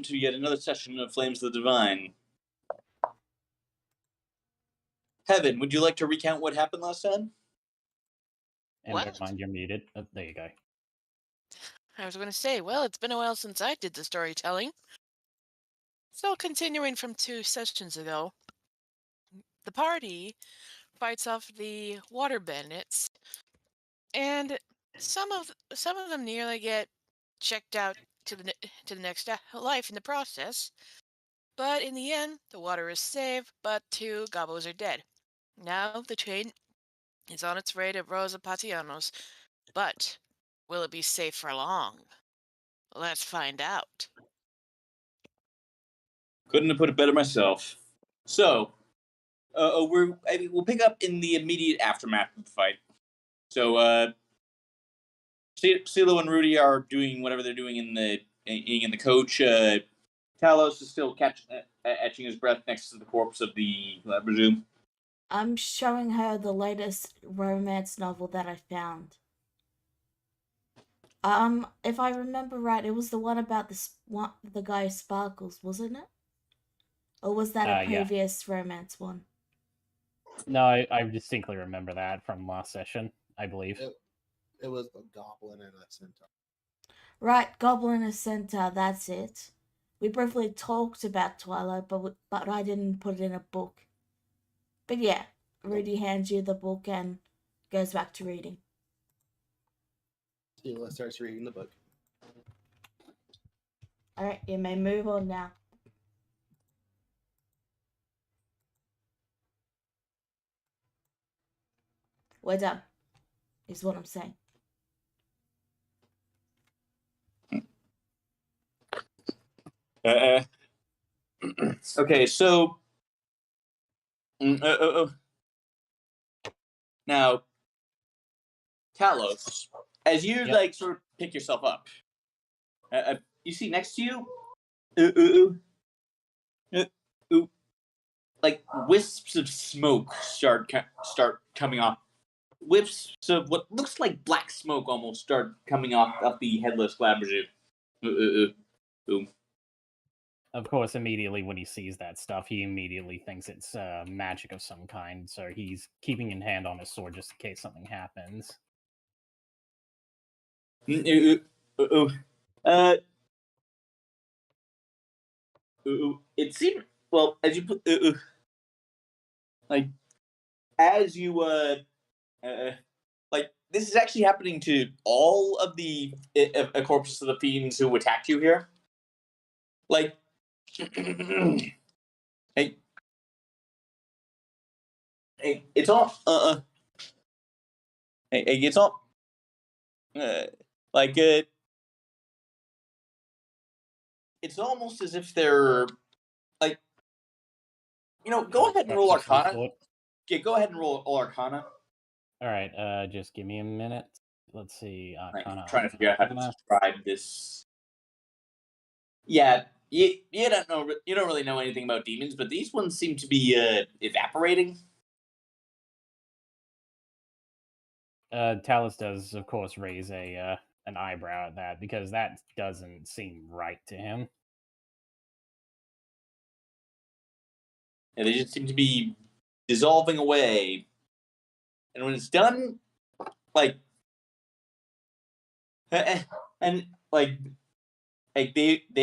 to yet another session of Flames of the Divine. Heaven, would you like to recount what happened last time? And What? never mind, you're muted. Oh, there you go. I was going to say, well, it's been a while since I did the storytelling. So, continuing from 2 sessions ago, the party fights off the water bandits, and some of them nearly get checked out to the next life in the process. But in the end, the water is saved, but 2 gobos are dead. Now the train is on its way to Rosa Patianos, but will it be safe for long? Let's find out. Couldn't have put it better myself. So, we'll pick up in the immediate aftermath of the fight. So, CeeLo and Rudy are doing whatever they're doing in the coach. Talos is still etching his breath next to the corpse of the Labrazoom. I'm showing her the latest romance novel that I found. If I remember right, it was the one about the guy Sparkles, wasn't it? Or was that a previous romance one? No, I distinctly remember that from last session, I believe. It was a goblin and a centaur. Right, Goblin and Centaur, that's it. We briefly talked about Twilight, but I didn't put it in a book. But yeah, Rudy hands you the book and goes back to reading. Sheila starts reading the book. Alright, you may move on now. We're done, is what I'm saying. Okay, so now, Talos, as you sort of pick yourself up, you see next to you, like wisps of smoke start coming off. Wisps of what looks like black smoke almost start coming off the headless Labrazoom. Of course, immediately when he sees that stuff, he immediately thinks it's magic of some kind, so he's keeping in hand on his sword just in case something happens. It seemed, well, as you put, as you this is actually happening to all of the corpses of the fiends who attacked you here. Like, hey, it's all it's all it's almost as if they're like, go ahead and roll Arcana. Yeah, go ahead and roll Arcana. All right, just give me a minute. Let's see. Arcana. I'm trying to figure out how to describe this. Yeah, you don't know. You don't really know anything about demons, but these ones seem to be evaporating. Talos does, of course, raise an eyebrow at that because that doesn't seem right to him. Yeah, they just seem to be dissolving away, and when it's done, they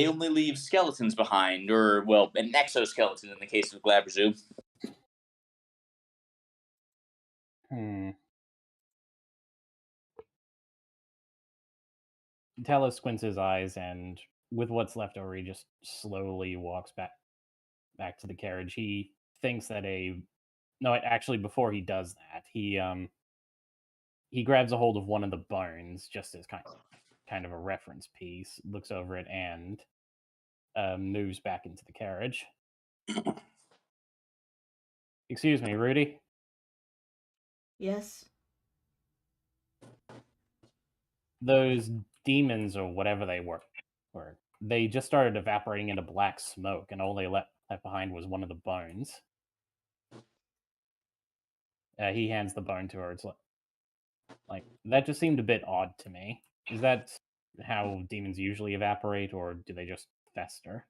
only leave skeletons behind, or an exoskeleton in the case of Glabrazoom. Talos squints his eyes, and with what's left over, he just slowly walks back to the carriage. He thinks that actually, before he does that, he grabs a hold of one of the bones just as kind of a reference piece, looks over it, and moves back into the carriage. Excuse me, Rudy? Yes? Those demons, or whatever they were, they just started evaporating into black smoke, and all they left behind was one of the bones. He hands the bone to her. It's like that just seemed a bit odd to me. Is that how demons usually evaporate, or do they just fester.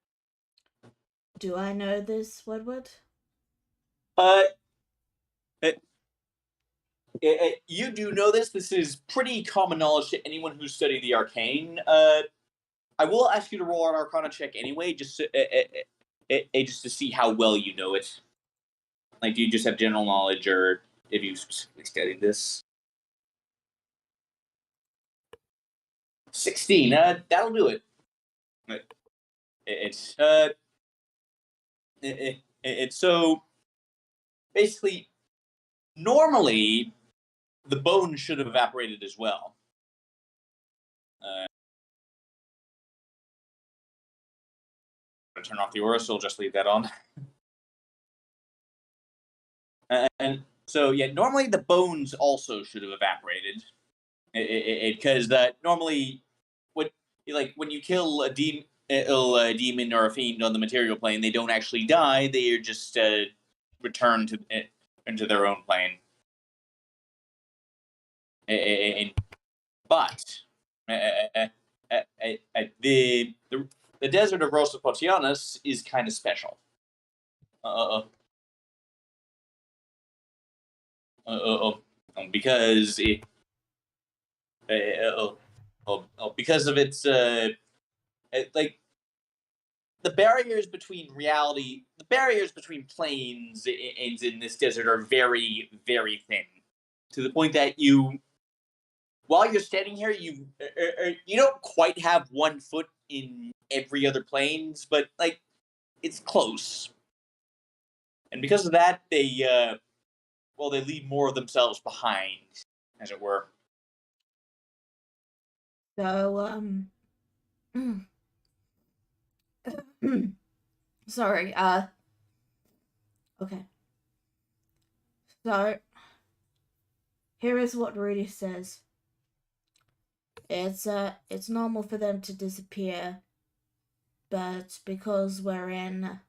Do I know this, Woodward? You do know this. This is pretty common knowledge to anyone who's studied the arcane. I will ask you to roll an Arcana check anyway, just to see how well you know it. Like, do you just have general knowledge, or if you specifically studied this? 16. That'll do it. It's so basically normally the bone should have evaporated as well. Turn off the aura, so I'll just leave that on. And so, yeah, normally the bones also should have evaporated. Because normally, when you kill a demon or a fiend on the material plane, they don't actually die. They are just returned into their own plane. But the desert of Rosa Potianas is kind of special. Because because of its like the barriers between reality, the barriers between planes in this desert are very, very thin, to the point that while you're standing here, you don't quite have 1 foot in every other planes, but like it's close. And because of that, they leave more of themselves behind, as it were. So, sorry, okay. So, here is what Rudy says. It's normal for them to disappear, but because we're in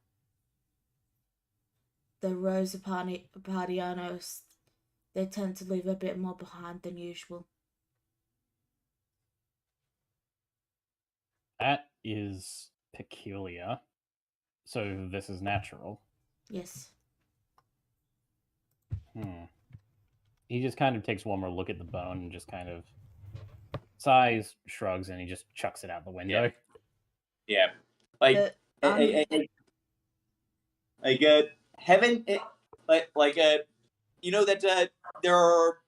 the Rosa Pardianos, they tend to leave a bit more behind than usual. That is peculiar. So this is natural. Yes. He just kind of takes one more look at the bone and just kind of sighs, shrugs, and he just chucks it out the window. Yeah. Like heaven, you know that there are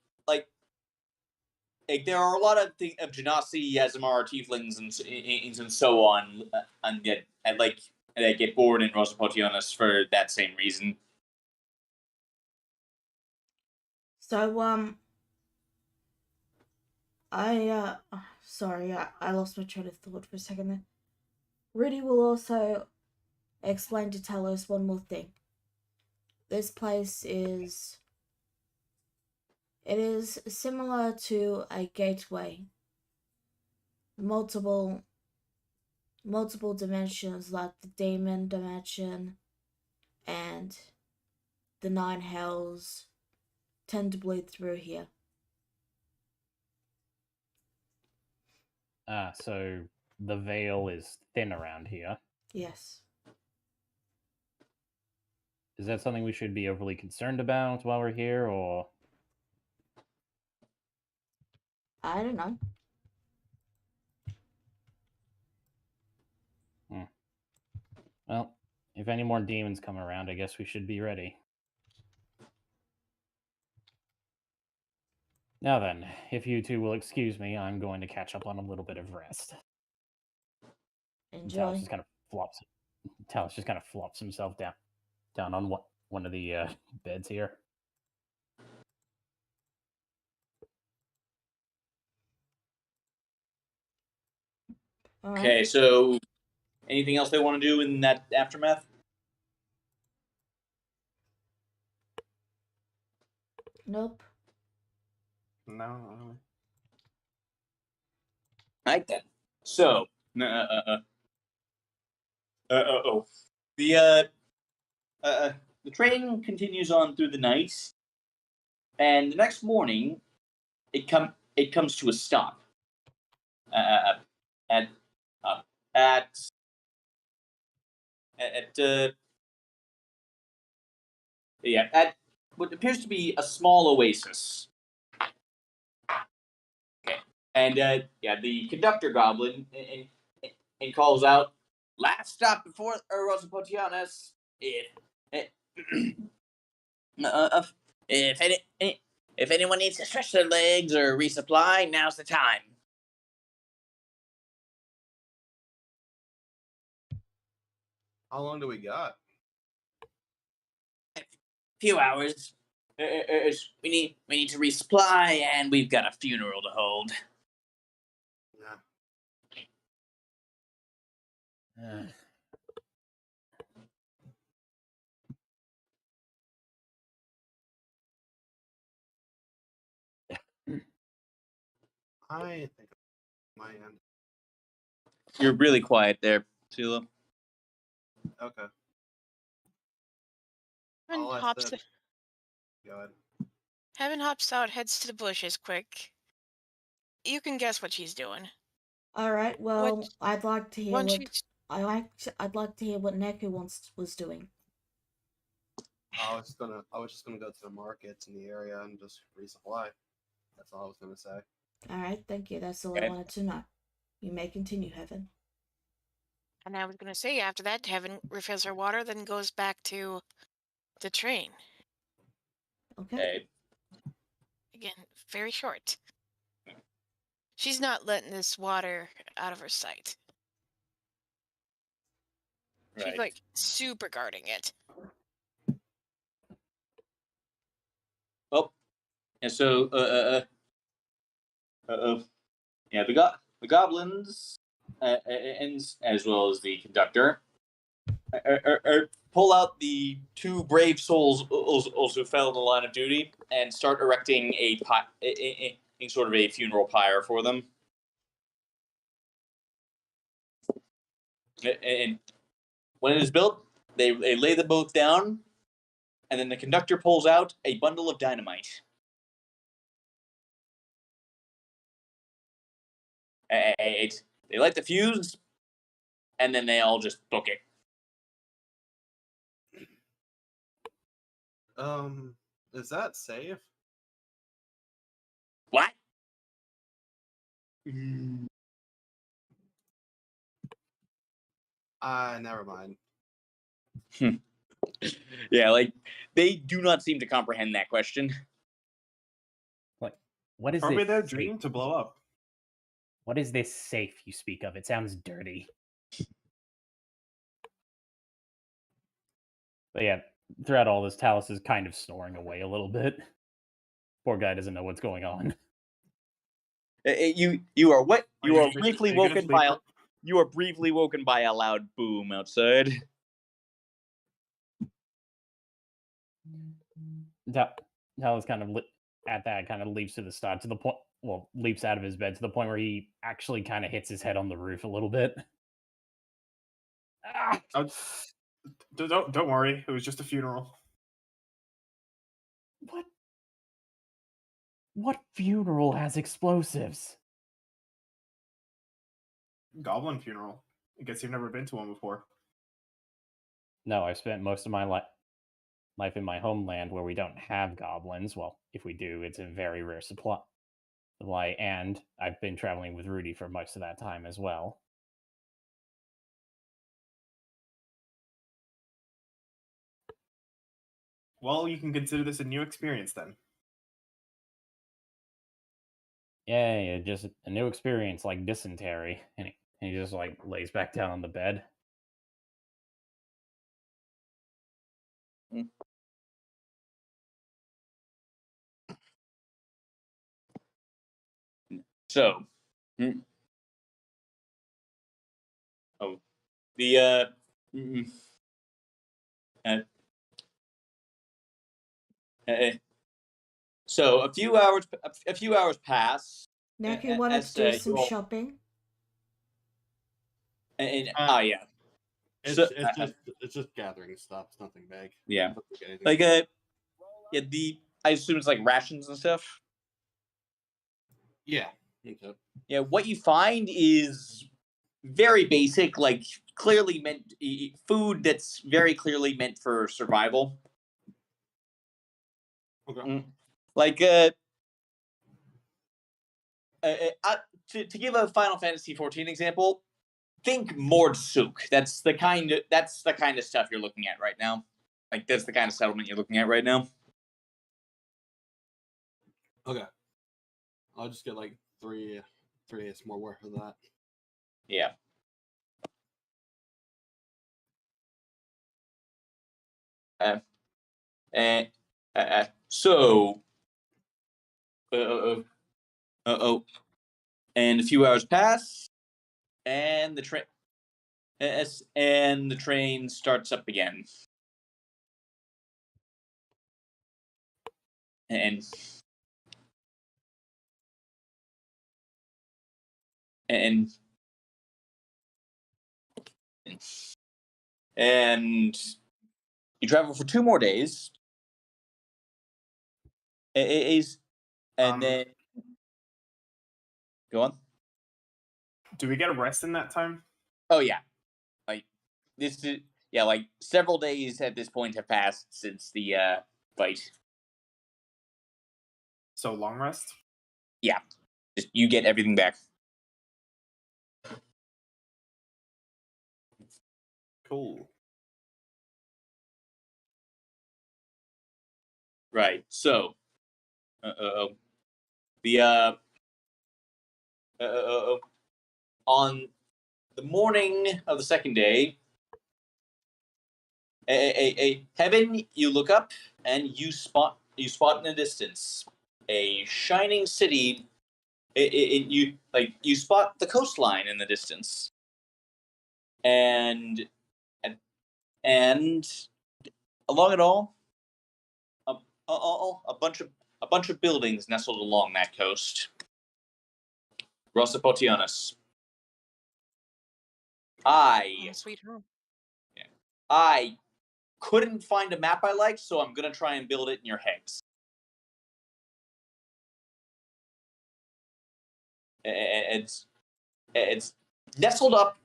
there are a lot of Genasi, Yazimar, tieflings, and so on, and get bored in Rosa Potianas for that same reason. So, sorry, I lost my train of thought for a second there. Rudy will also explain to Talos one more thing. This place is similar to a gateway. Multiple dimensions, like the demon dimension and the 9 hells, tend to bleed through here. So the veil is thin around here. Yes. Is that something we should be overly concerned about while we're here, or? I don't know. Well, if any more demons come around, I guess we should be ready. Now then, if you two will excuse me, I'm going to catch up on a little bit of rest. Enjoy. Talos just kind of flops himself down on one of the beds here. All right. Okay, so anything else they want to do in that aftermath? Nope. No, not really. Right then. So, the train continues on through the night, and the next morning, it comes to a stop. At at what appears to be a small oasis. Okay. And the conductor goblin and calls out, "Last stop before Rosapotianas. If anyone needs to stretch their legs or resupply, now's the time." How long do we got? Few hours. We need to resupply, and we've got a funeral to hold. Yeah. I think my end. You're really quiet there, Sula. Okay. Heaven All I hops, said. Go ahead. Heaven hops out, heads to the bushes quick. You can guess what she's doing. All right. Well, What- I'd like to hear Once what she's I'd like to hear what Neku was doing. I was just gonna go to the markets in the area and just resupply. That's all I was gonna say. All right. Thank you. That's all I Okay. wanted to know. You may continue, Heaven. And I was going to say, after that, Heaven refills her water, then goes back to the train. Okay. Again, very short. She's not letting this water out of her sight. She's Right. like super guarding it. Oh, and so the goblins and as well as the conductor pull out the two brave souls also fell in the line of duty and start erecting a sort of a funeral pyre for them. And when it is built, they lay them both down, and then the conductor pulls out a bundle of dynamite. They light the fuse, and then they all just book it. Is that safe? What? Never mind. Yeah, like they do not seem to comprehend that question. Like, what is Probably this their safe? dream to blow up. What is this safe you speak of? It sounds dirty. But yeah, throughout all this, Talus is kind of snoring away a little bit. Poor guy doesn't know what's going on. You are what? You are briefly woken by a loud boom outside. Talus kind of at that kind of leaps to the start to the point. Well, leaps out of his bed to the point where he actually kind of hits his head on the roof a little bit. Ah! Don't worry. It was just a funeral. What funeral has explosives? Goblin funeral. I guess you've never been to one before. No, I've spent most of my life in my homeland where we don't have goblins. Well, if we do, it's a very rare supply. And I've been traveling with Rudy for most of that time as well. Well, you can consider this a new experience then. Yeah, just a new experience like dysentery. And he just like lays back down on the bed. So, the so a few hours pass. Neku wanted to do some shopping. Yeah. It's just gathering stuff. It's nothing big. Yeah. Like I assume it's like rations and stuff. Yeah. Okay. Yeah. What you find is very basic, like clearly meant food that's very clearly meant for survival. Okay. Like to give a Final Fantasy 14 example, think Mordsuk. That's the kind of stuff you're looking at right now. Like that's the kind of settlement you're looking at right now. Okay. I'll just get like three more worth of that. Yeah. So, and a few hours pass, and the train starts up again, and and you travel for 2 more days. And then go on. Do we get a rest in that time? Oh yeah, like this is like several days at this point have passed since the fight. So long rest? Yeah, just you get everything back. Cool. Right. So, the on the morning of the second day, heaven, you look up and you spot in the distance a shining city. You spot the coastline in the distance, and along it all, a bunch of buildings nestled along that coast. Rossapotianus. Sweet home. I couldn't find a map I liked, so I'm gonna try and build it in your heads. It's nestled up,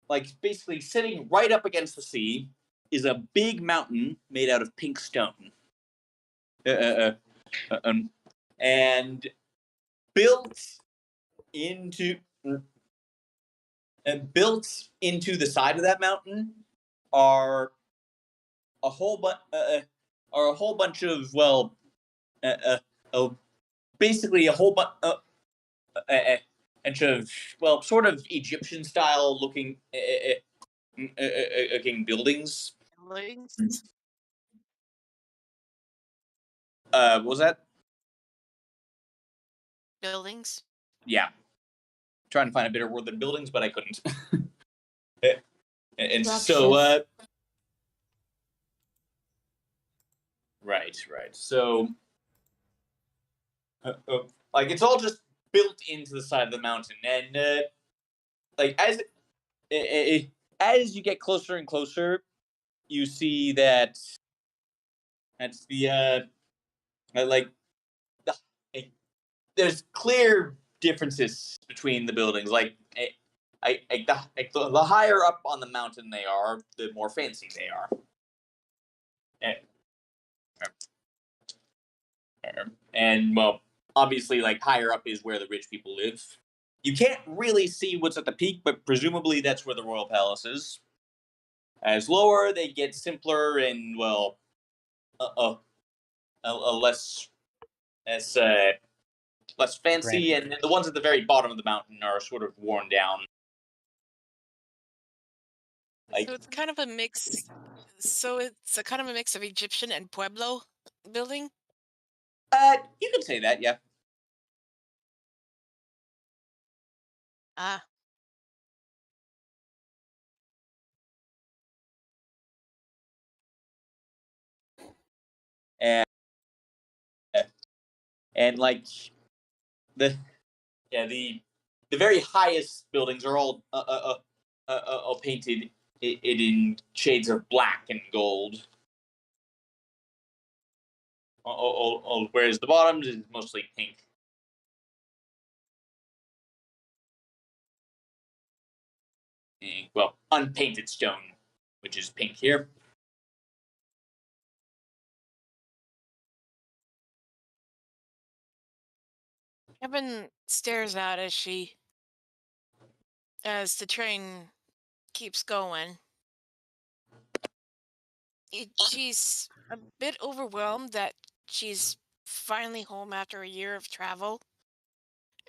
like basically sitting right up against the sea, is a big mountain made out of pink stone, and built into the side of that mountain are a whole bunch of basically a whole bunch of sort of Egyptian style looking buildings. Buildings? What was that? Buildings? Yeah. Trying to find a better word than buildings, but I couldn't. And so, right. So, like it's all just built into the side of the mountain, and like as you get closer and closer, you see that that's the there's clear differences between the buildings. Like the higher up on the mountain they are, the more fancy they are. And well, obviously, like higher up is where the rich people live. You can't really see what's at the peak, but presumably that's where the royal palace is. As lower, they get simpler and less less fancy, and the ones at the very bottom of the mountain are sort of worn down. So it's kind of a mix. So it's a kind of a mix of Egyptian and Pueblo building. You can say that, yeah. Ah, And like the very highest buildings are all painted in shades of black and gold. Whereas the bottoms is mostly pink. unpainted stone, which is pink here. Evan stares out as the train keeps going. She's a bit overwhelmed that she's finally home after a year of travel,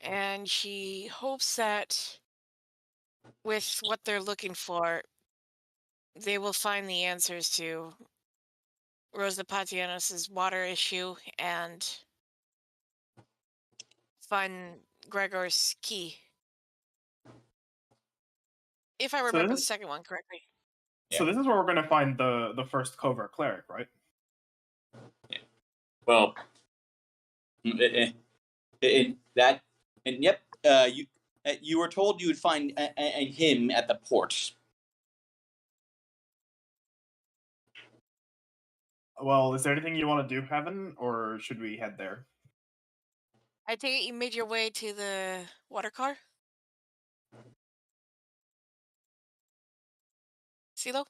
and she hopes that with what they're looking for, they will find the answers to Rosa Patianos' water issue and find Gregor's key. If I remember the second one correctly. So this is where we're going to find the first covert cleric, right? Yeah. Well, that and yep. You were told you would find him at the port. Well, is there anything you want to do, Heaven, or should we head there? I take it you made your way to the water car? CeeLo?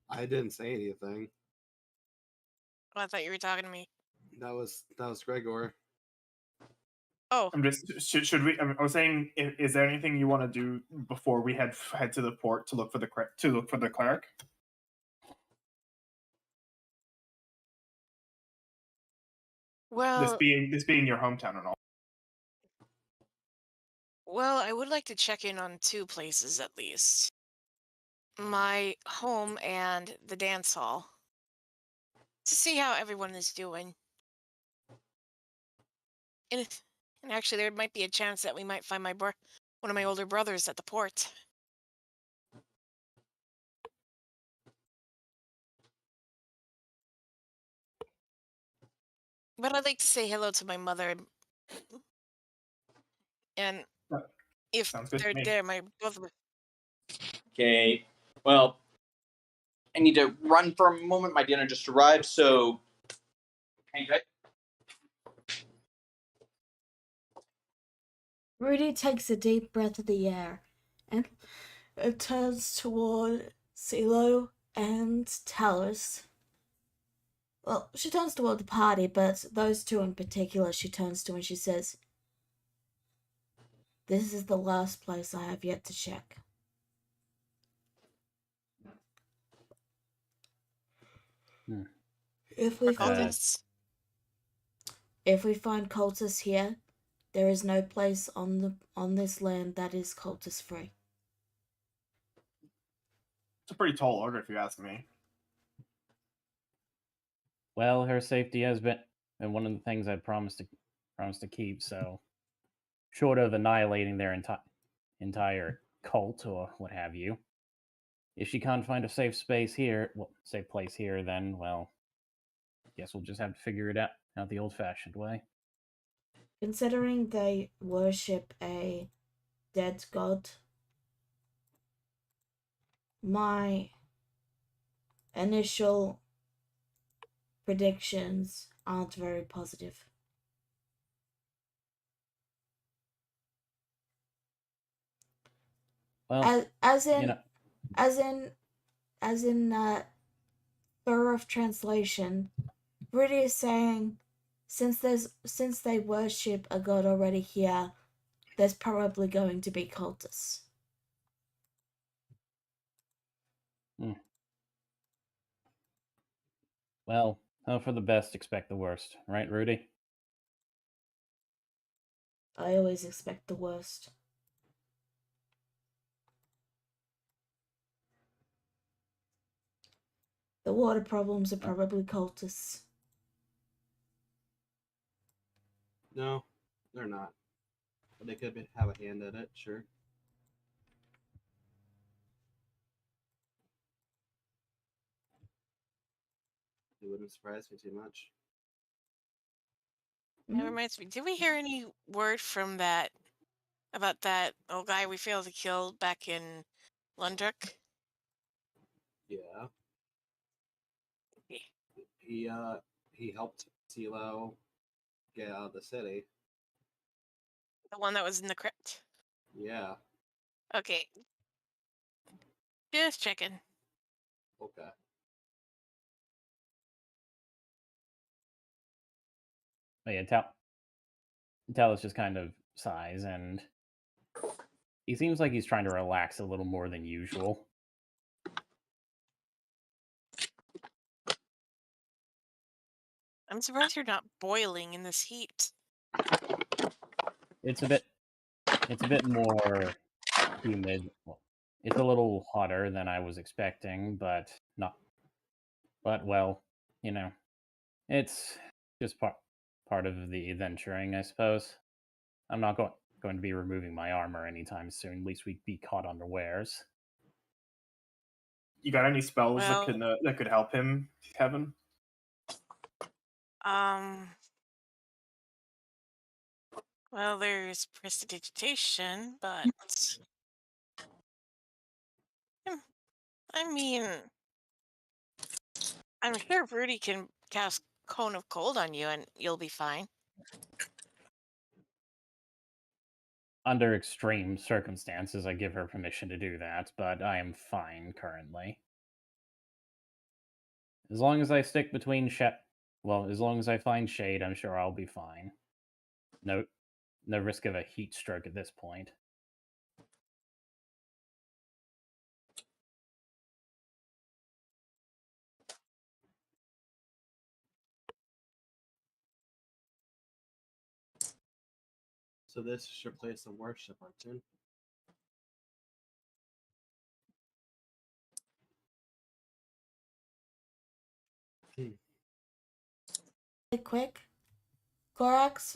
I didn't say anything. Oh, I thought you were talking to me. That was Gregor. Oh, I'm just should we? I was saying, is there anything you want to do before we head to the port to look for the cleric? well, This being your hometown and all. well, I would like to check in on two places at least. My home and the dance hall. To see how everyone is doing. And, and actually, there might be a chance that we might find one of my older brothers at the port. But I'd like to say hello to my mother. And if Sounds good to they're me. there, my brother. Okay. Well, I need to run for a moment. My dinner just arrived, so hang tight. Rudy takes a deep breath of the air and turns toward CeeLo and Talus. Well, she turns toward the party, but those two in particular she turns to and she says, "This is the last place I have yet to check. If we find cultists here, there is no place on this land that is cultist free." It's a pretty tall order, if you ask me. Well, her safety has been one of the things I promised to keep. So, short of annihilating their entire cult or what have you, if she can't find a safe place here, then well, guess we'll just have to figure it out the old-fashioned way. Considering they worship a dead god, my initial predictions aren't very positive. Well, as in figure of translation, Rudy is saying, since they worship a god already here, there's probably going to be cultists. Well, hope for the best, expect the worst, right, Rudy? I always expect the worst. The water problems are probably cultists. No, they're not. But they could have a hand in it, sure. It wouldn't surprise me too much. That reminds me, did we hear any word from about that old guy we failed to kill back in Lundruk? Yeah. He helped CeeLo get out of the city. The one that was in the crypt? Yeah. Okay. Just checking. Okay. But yeah, Talus just kind of sighs, and he seems like he's trying to relax a little more than usual. I'm surprised you're not boiling in this heat. It's a bit more humid. Well, it's a little hotter than I was expecting, but not. But well, you know, it's just part of the adventuring, I suppose. I'm not going to be removing my armor anytime soon. At least we'd be caught unawares. You got any spells Well- that could help him, Kevin? Well, there's prestidigitation, but I mean, I'm sure Rudy can cast Cone of Cold on you and you'll be fine. Under extreme circumstances, I give her permission to do that, but I am fine currently. As long as I stick between as long as I find shade, I'm sure I'll be fine. No risk of a heat stroke at this point. So this is your place of worship, Artun? Quick, Gorax,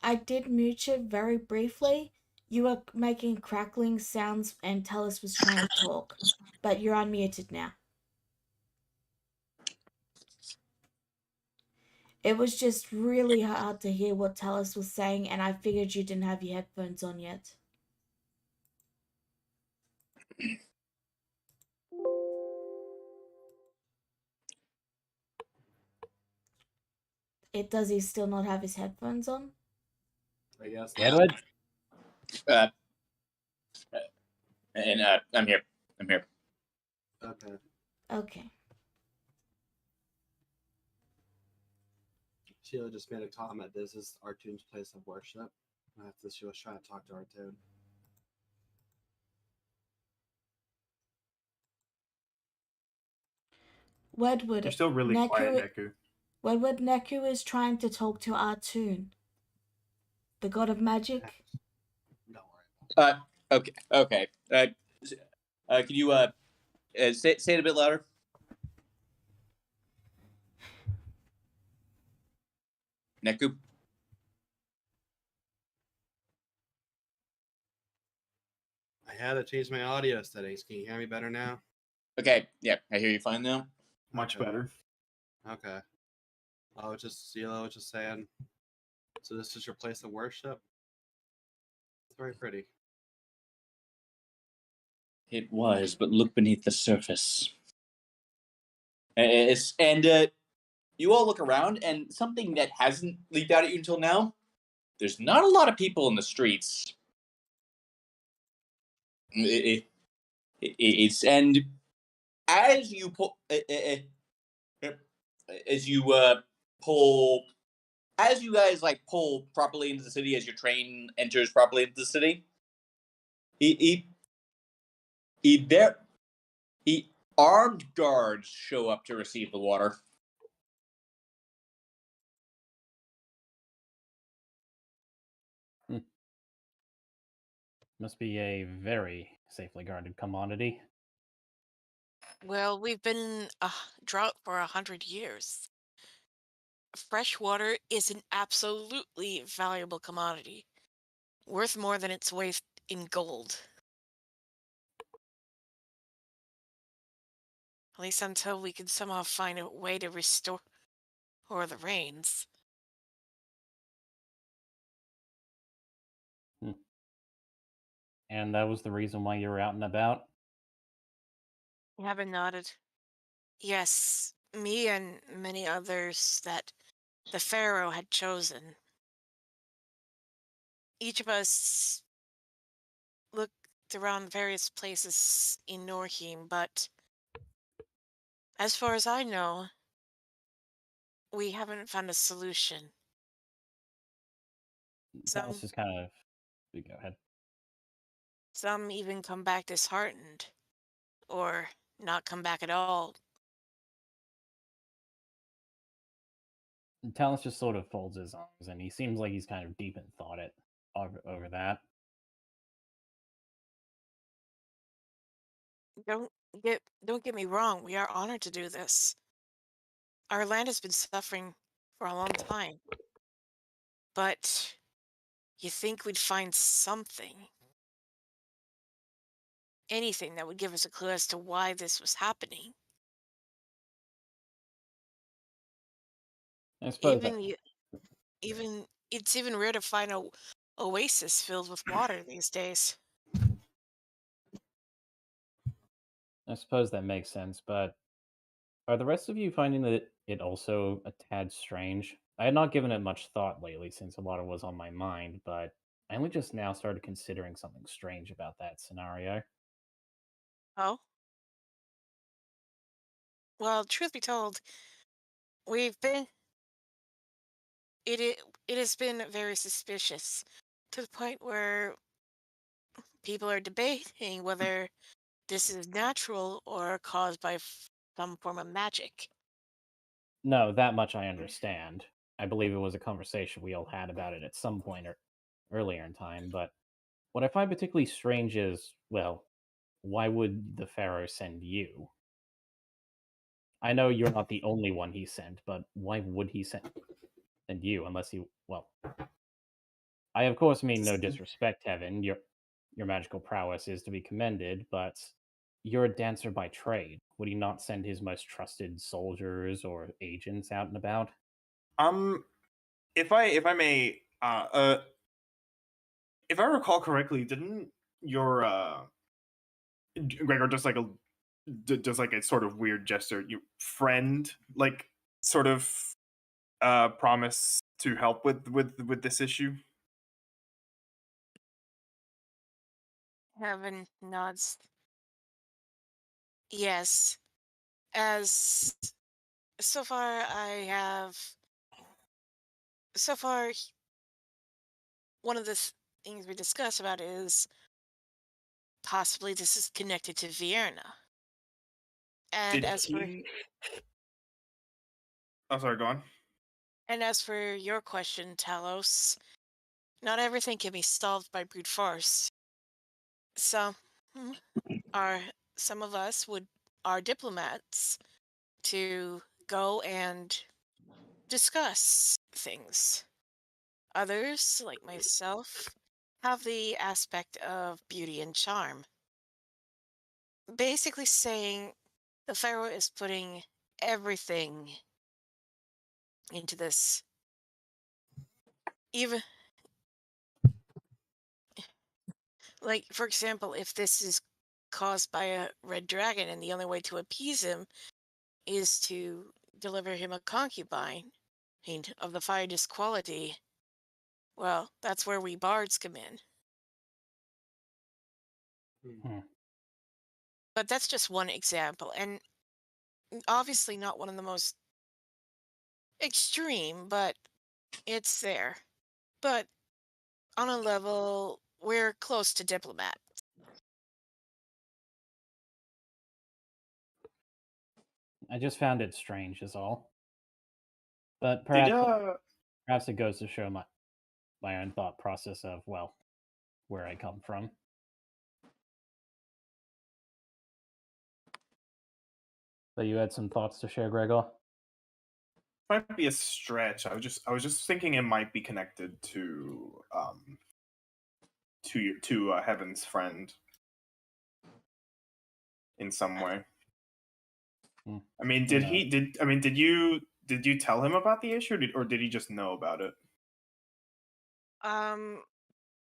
I did mute you very briefly. You were making crackling sounds and Talus was trying to talk, but you're unmuted now. It was just really hard to hear what Talus was saying, and I figured you didn't have your headphones on yet. Does he still not have his headphones on? I guess. Edward? I'm here. Okay. Okay. Sheila just made a comment. This is Artun's place of worship. She was trying to talk to Artun. Wedwood. You're still really quiet, Neku. Wedwood, Neku is trying to talk to Artun, the god of magic. Don't worry. Okay. Can you say it a bit louder? Neku? I had to change my audio settings. Can you hear me better now? Okay, yeah, I hear you fine now. Much better. Okay. Sheila was just saying. So this is your place of worship? It's very pretty. It was, but look beneath the surface. You all look around, and something that hasn't leaped out at you until now, there's not a lot of people in the streets. It's and as you pull, as you guys like pull properly into the city, as your train enters properly into the city, armed guards show up to receive the water. Must be a very safely guarded commodity. Well, we've been in a drought for 100 years. Fresh water is an absolutely valuable commodity, worth more than its weight in gold. At least until we can somehow find a way to restore the rains. And that was the reason why you were out and about? Gavin nodded. Yes, me and many others that the Pharaoh had chosen. each of us looked around various places in Norheim, but as far as I know, we haven't found a solution. Talus Some just kind of. Go ahead. some even come back disheartened, or not come back at all. Talus just sort of folds his arms, and he seems like he's kind of deep in thought over that. Don't get me wrong, we are honored to do this. Our land has been suffering for a long time. But you think we'd find something, anything that would give us a clue as to why this was happening. I suppose Even you, even it's even rare to find a oasis filled with water these days. that makes sense, but are the rest of you finding that it also a tad strange? I had not given it much thought lately since a lot of was on my mind, but I only just now started considering something strange about that scenario. Oh, well, truth be told, we've been it it has been very suspicious to the point where people are debating whether this is natural or caused by some form of magic. No, that much I understand. I believe it was a conversation we all had about it at some point earlier in time, but what I find particularly strange is, well, why would the Pharaoh send you? I know you're not the only one he sent, but why would he send you unless he, well, I of course mean no disrespect, Heaven. Your magical prowess is to be commended, but you're a dancer by trade. Would he not send his most trusted soldiers or agents out and about? If I may, if I recall correctly, didn't your Gregor just like does like a sort of weird gesture, your friend like sort of promise to help with this issue? Heaven nods. Yes, as so far I have. So far, one of the things we discuss about is possibly this is connected to Vienna. And Did as for he? Oh, sorry. Go on. and as for your question, Talos, not everything can be solved by brute force. Some are some of us are diplomats to go and discuss things. Others, like myself, have the aspect of beauty and charm. Basically saying the Pharaoh is putting everything into this. Even, like, for example, if this is caused by a red dragon and the only way to appease him is to deliver him a concubine of the finest quality, well, that's where we bards come in. Hmm. But that's just one example, and obviously not one of the most extreme, but it's there. But on a level, we're close to diplomat. I just found it strange, is all. But Did perhaps it goes to show my own thought process of, well, where I come from. But you had some thoughts to share, Gregor? might be a stretch. I was just thinking it might be connected to Heaven's friend in some way. Hmm. I mean, did you tell him about the issue, or did he just know about it?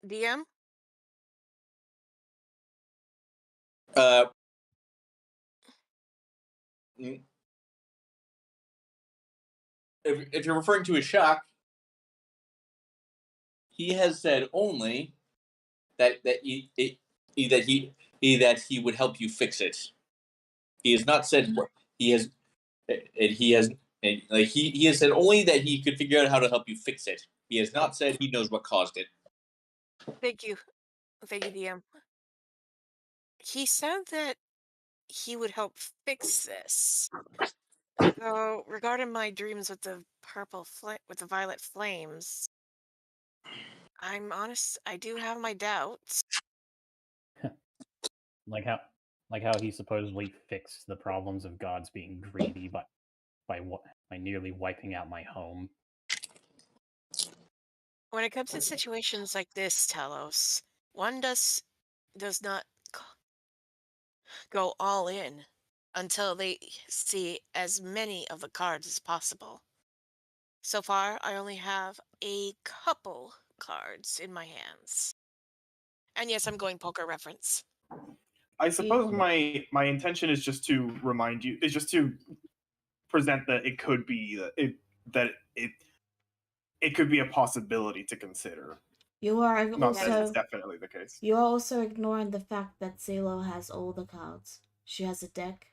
DM? Uh, mm, if you're referring to a shock, he has said only that he would help you fix it. He has not said what he has, and he has, and like he has said only that he could figure out how to help you fix it. He has not said he knows what caused it. Thank you, DM. He said that he would help fix this. So regarding my dreams with the with the violet flames, I'm honest. I do have my doubts. like how he supposedly fixed the problems of gods being greedy by nearly wiping out my home. When it comes to situations like this, Talos, one does not go all in until they see as many of the cards as possible. So far, I only have a couple cards in my hands. And yes, I'm going poker reference. I suppose my intention is just to remind you, is just to present that it could be that it could be a possibility to consider. You are Not that it's also definitely the case. you're also ignoring the fact that Zelo has all the cards. She has a deck.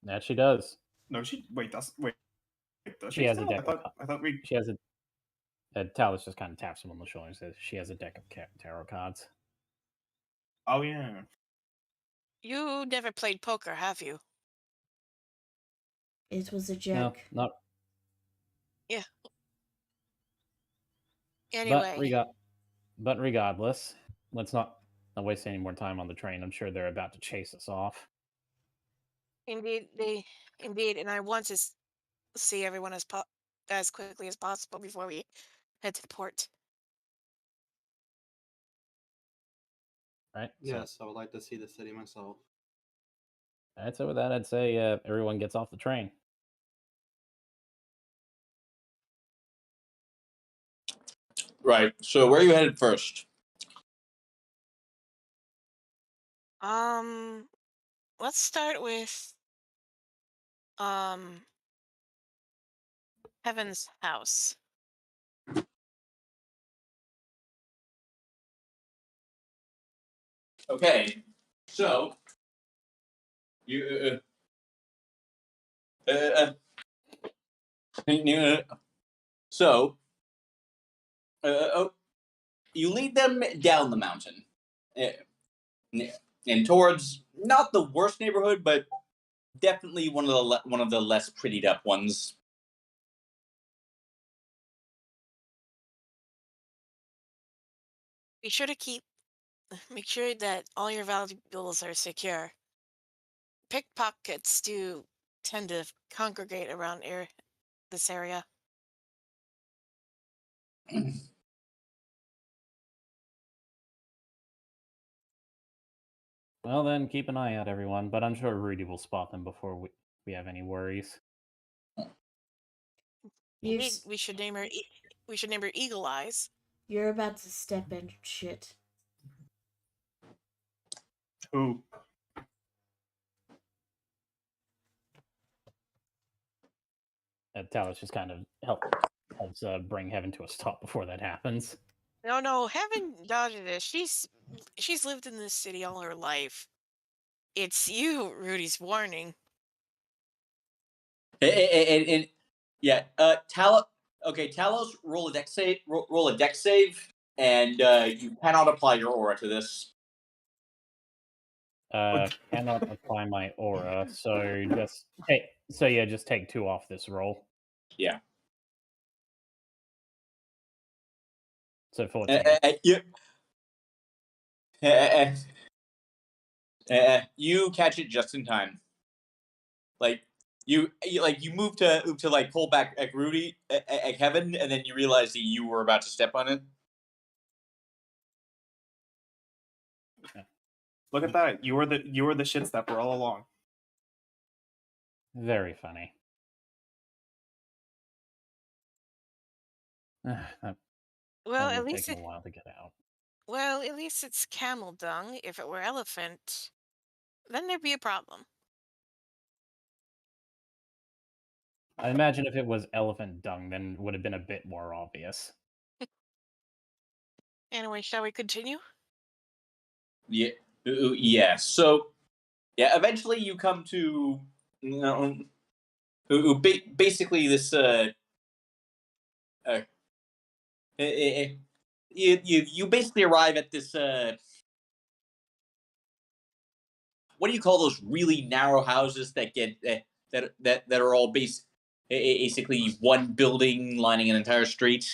That she does. No, she wait. Does She has a still? deck. I thought we. She has a. Talus just kind of taps him on the shoulder and says she has a deck of tarot cards. Oh yeah. You never played poker, have you? It was a No, joke. not. Yeah. Anyway. But regardless, let's not waste any more time on the train. I'm sure they're about to chase us off. Indeed, and I want to see everyone as quickly as possible before we head to the port. Right? Yes, I would like to see the city myself. Alright, so with that, I'd say everyone gets off the train. Right. So where are you headed first? Let's start with Heaven's house. Okay. So you so oh, you lead them down the mountain, and towards not the worst neighborhood, but definitely one of the less prettied up ones. Be sure to make sure that all your valuables are secure. Pickpockets do tend to congregate around this area. Well, then keep an eye out, everyone. But I'm sure Rudy will spot them before we have any worries. Indeed, we should name her. We should name her Eagle Eyes. You're about to step in shit. Who? Talus just kind of helps bring Heaven to a stop before that happens. No, Heaven dodged this. She's lived in this city all her life. It's you, Rudy's warning. And yeah, Talos. Okay, Talos, roll a deck save. Roll a deck save, and you cannot apply your aura to this. Cannot apply my aura, so just take 2 off this roll. Yeah. So 14. You catch it just in time. Like you move to like pull back at Rudy at Kevin, and then you realize that you were about to step on it. Look at that! You were the shit stepper all along. Very funny. Well, That at would least take a while to get out. Well, at least it's camel dung. If it were elephant, then there'd be a problem. I imagine if it was elephant dung, then it would have been a bit more obvious. Anyway, shall we continue? Yeah. Yeah. So, yeah, eventually you come to, basically this, uh, you basically arrive at this, what do you call those really narrow houses that get, that are all basically one building lining an entire street?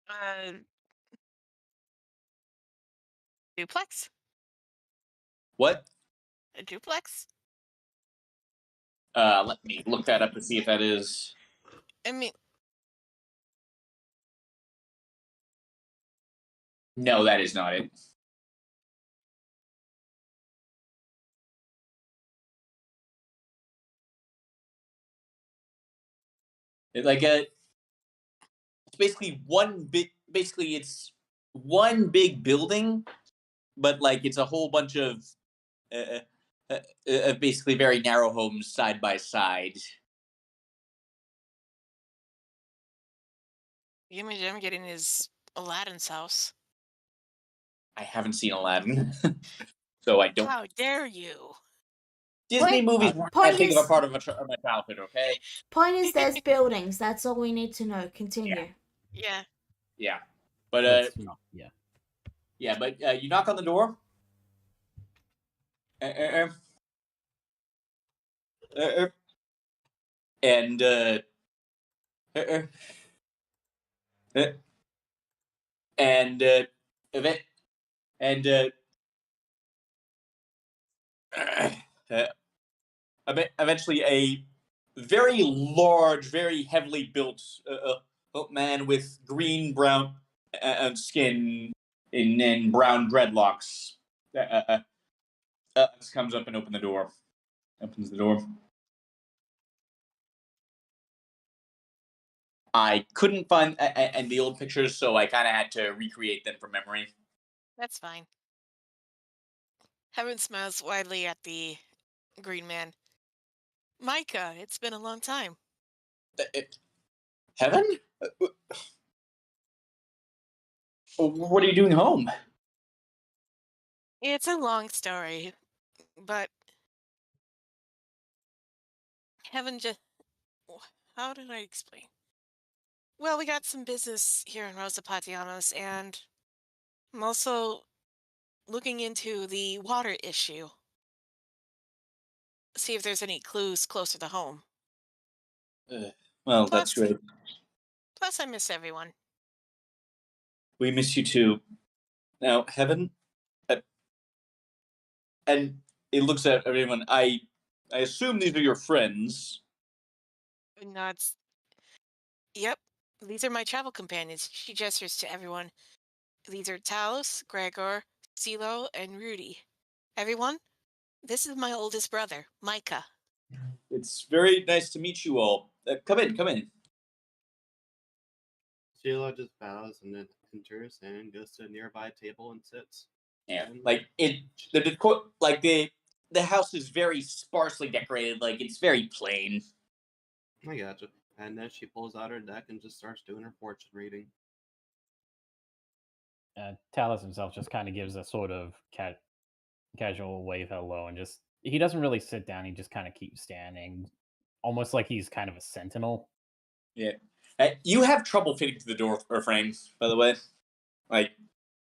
Uh, duplex? What? A duplex? Let me look that up to see if that is. I mean, No, that is not it. Like it's basically one big. Basically, it's one big building, but like it's a whole bunch of uh, basically very narrow homes side by side. the image I'm getting is Aladdin's house. I haven't seen Aladdin, so I don't. How dare you? Disney Point- movies weren't point that big of is- a part of my childhood. Okay. Point is, there's buildings. That's all we need to know. Continue. Yeah. Yeah, but It's not, yeah. yeah, but you knock on the door. And and event and eventually a very large, very heavily built man with green brown skin and brown dreadlocks comes up and opens the door. I couldn't find and the old pictures, so I kind of had to recreate them from memory. That's fine. Heaven smiles widely at the green man. Micah, it's been a long time. Heaven? What are you doing home? It's a long story, but Heaven just. How did I explain? Well, we got some business here in Rosa Patianos, and I'm also looking into the water issue. See if there's any clues closer to home. Well, that's Plus- great. Plus, I miss everyone. We miss you too. Now, Heaven, and it looks at everyone. I assume these are your friends. Nods. Yep, these are my travel companions. She gestures to everyone. These are Talos, Gregor, CeeLo, and Rudy. Everyone, this is my oldest brother, Micah. It's very nice to meet you all. Come in, come in. Sheila just bows and then enters and goes to a nearby table and sits. Yeah, like the decor, like the house is very sparsely decorated. Like it's very plain. I gotcha. And then she pulls out her deck and just starts doing her fortune reading. Talos himself just kind of gives a sort of casual wave hello and just he doesn't really sit down. He just kind of keeps standing, almost like he's kind of a sentinel. Yeah, you have trouble fitting through the door frame, by the way. Like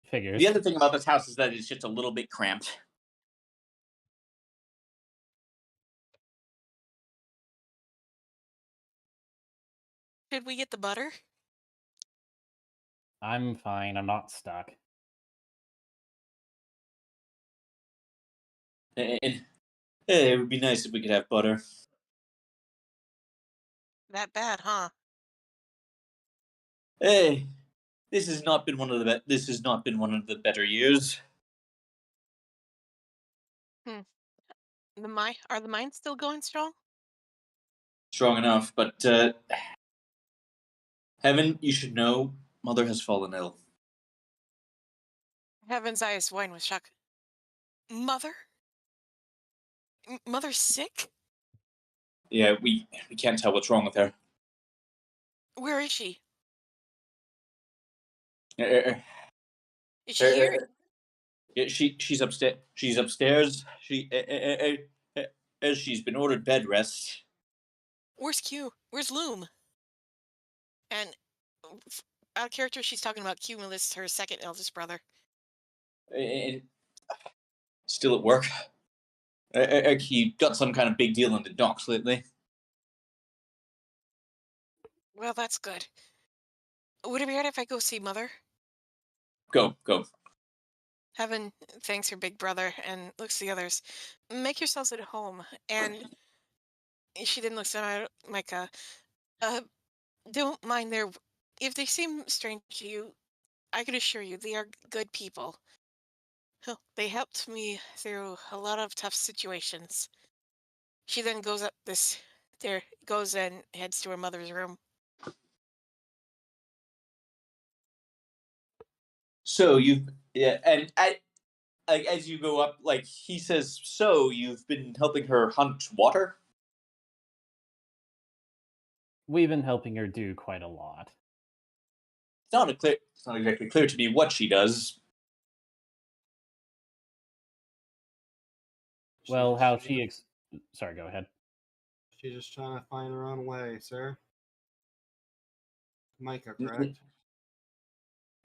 Figures. the other thing about this house is that it's just a little bit cramped. Should we get the butter? I'm fine. I'm not stuck. And it would be nice if we could have butter. That bad, huh? Hey, this has not been one of the better years. Are the mines still going strong? Strong enough, but Heaven, you should know, Mother has fallen ill. Heaven's eyes wine with shock. Mother? Mother's sick? Yeah, we can't tell what's wrong with her. Where is she? Uh, Is she here? Yeah, she's upstairs. She's upstairs. She's been ordered bed rest. Where's Q? Where's Loom? And out of character, she's talking about Cumulus, her second eldest brother. And still at work. He got some kind of big deal in the docks lately. Well, that's good. Would it be right if I go see Mother? Go. Heaven thanks her big brother and looks to the others. Make yourselves at home. And she then looks at Micah. Uh, don't mind their. If they seem strange to you, I can assure you they are good people. They helped me through a lot of tough situations. She then goes up goes and heads to her mother's room. So and as you go up, like he says, so you've been helping her hunt water. We've been helping her do quite a lot. It's not exactly clear to me what she does. Well, how she sorry, go ahead. She's just trying to find her own way, sir. Micah, correct?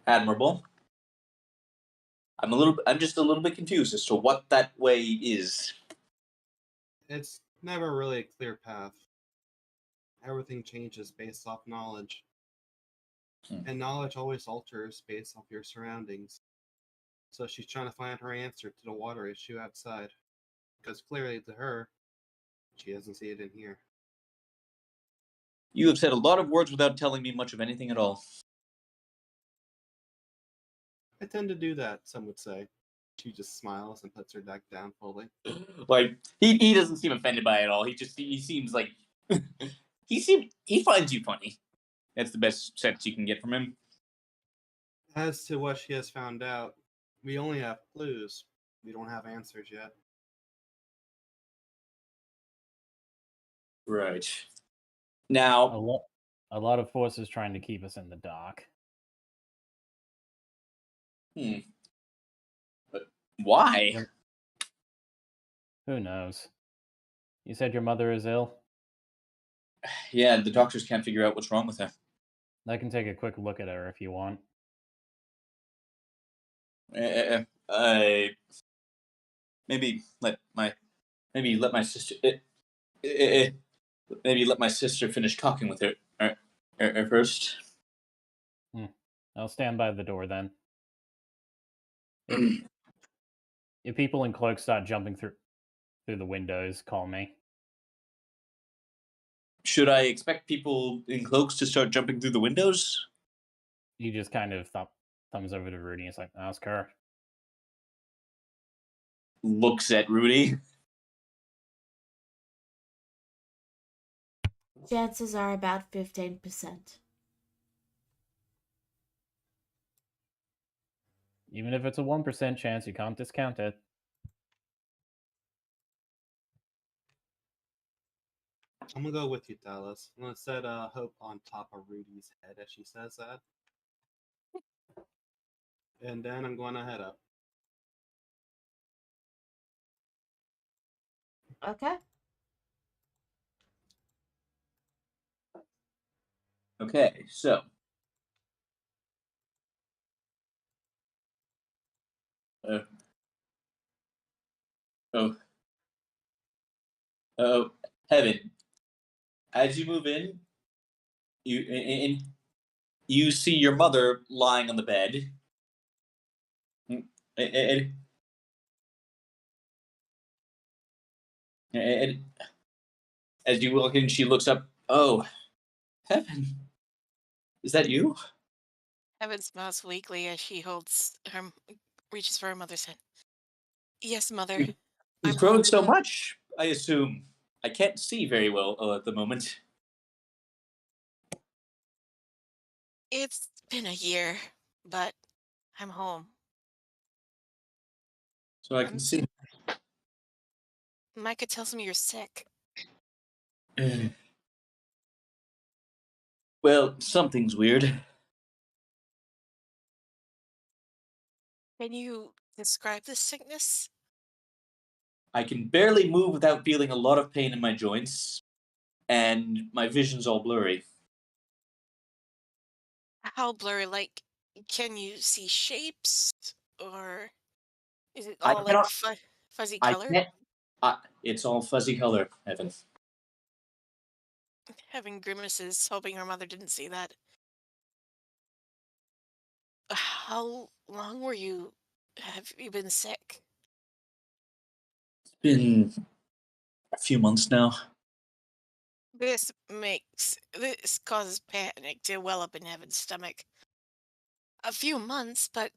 Admirable. I'm just a little bit confused as to what that way is. It's never really a clear path. Everything changes based off knowledge. And knowledge always alters based off your surroundings. So she's trying to find her answer to the water issue outside. Because clearly to her, she doesn't see it in here. You have said a lot of words without telling me much of anything at all. I tend to do that, some would say. She just smiles and puts her deck down fully. Like he doesn't seem offended by it at all. He seems like he finds you funny. That's the best sense you can get from him. As to what she has found out, we only have clues. We don't have answers yet. Right. Now, A lot of forces trying to keep us in the dark. But why? Yep. Who knows? You said your mother is ill? Yeah, the doctors can't figure out what's wrong with her. I can take a quick look at her if you want. Maybe let my sister. Maybe let my sister finish talking with her first. I'll stand by the door then. If people in cloaks start jumping through the windows, call me. Should I expect people in cloaks to start jumping through the windows? He just kind of thumbs over to Rudy and is like, ask her. Looks at Rudy. Chances are about 15%. Even if it's a 1% chance, you can't discount it. I'm gonna go with you, Dallas. I'm gonna set Hope on top of Rudy's head as she says that. And then I'm going to head up. Okay. Okay, so. Heaven. As you move in, you see your mother lying on the bed. And as you walk in, she looks up. Oh, Heaven, is that you? Heaven smiles weakly as she reaches for her mother's hand. Yes, Mother. You've I'm grown home. so much, I assume. I can't see very well at the moment. It's been a year, but I'm home. So I can see. Micah tells me you're sick. Well, something's weird. Can you describe this sickness? I can barely move without feeling a lot of pain in my joints, and my vision's all blurry. How blurry? Like, can you see shapes, or is it I all like cannot. fuzzy I color? can't. It's all fuzzy color, Evan. Having grimaces, hoping her mother didn't see that. How long have you been sick? It's been a few months now. This causes panic to well up in Heaven's stomach. A few months, but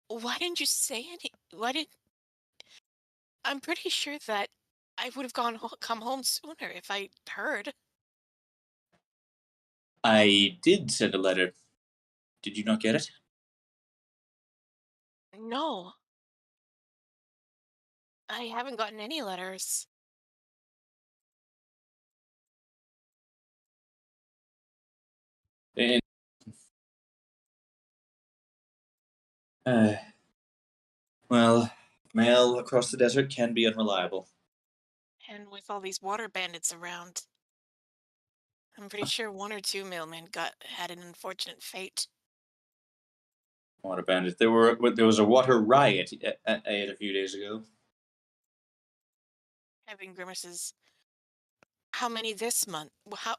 why didn't you say any? Why did I'm pretty sure that I would have come home sooner if I heard. I did send a letter. Did you not get it? No, I haven't gotten any letters. And, uh, well, mail across the desert can be unreliable. And with all these water bandits around, I'm pretty sure one or two mailmen had an unfortunate fate. Water bandits. There was a water riot a few days ago. Having grimaces. How many this month?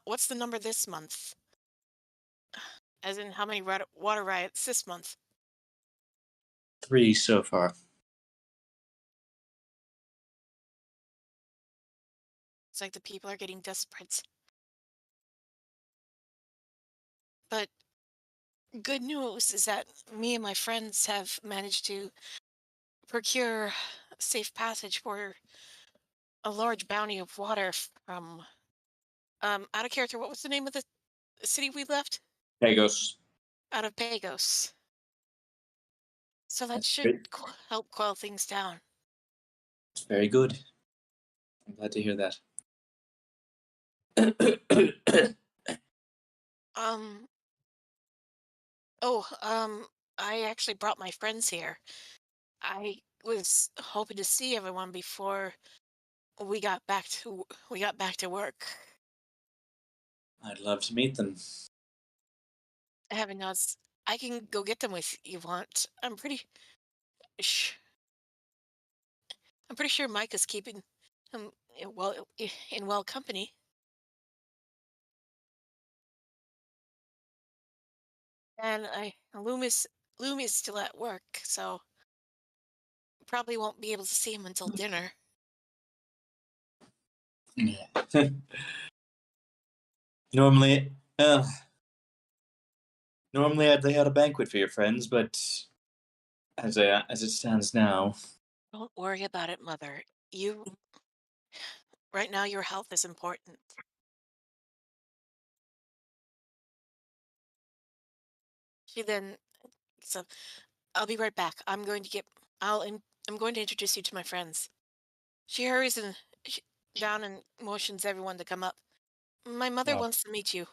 What's the number this month? As in, how many water riots this month? 3 so far. It's like the people are getting desperate. But good news is that me and my friends have managed to procure safe passage for a large bounty of water from out of character. What was the name of the city we left? Pagos. Out of Pagos. So that should Great. help quell things down. It's very good. I'm glad to hear that. Um. I actually brought my friends here. I was hoping to see everyone before we got back to work. I'd love to meet them. Heaven knows, I can go get them if you want. Sh- I'm pretty sure Mike is keeping him in well company. And Loom is still at work, so probably won't be able to see him until dinner. normally, uh, normally I'd lay out a banquet for your friends, but as it stands now, Don't worry about it, Mother. Right now, your health is important. She then so I'll be right back. I'm going to introduce you to my friends. She hurries down and motions everyone to come up. My mother Well, wants to meet you.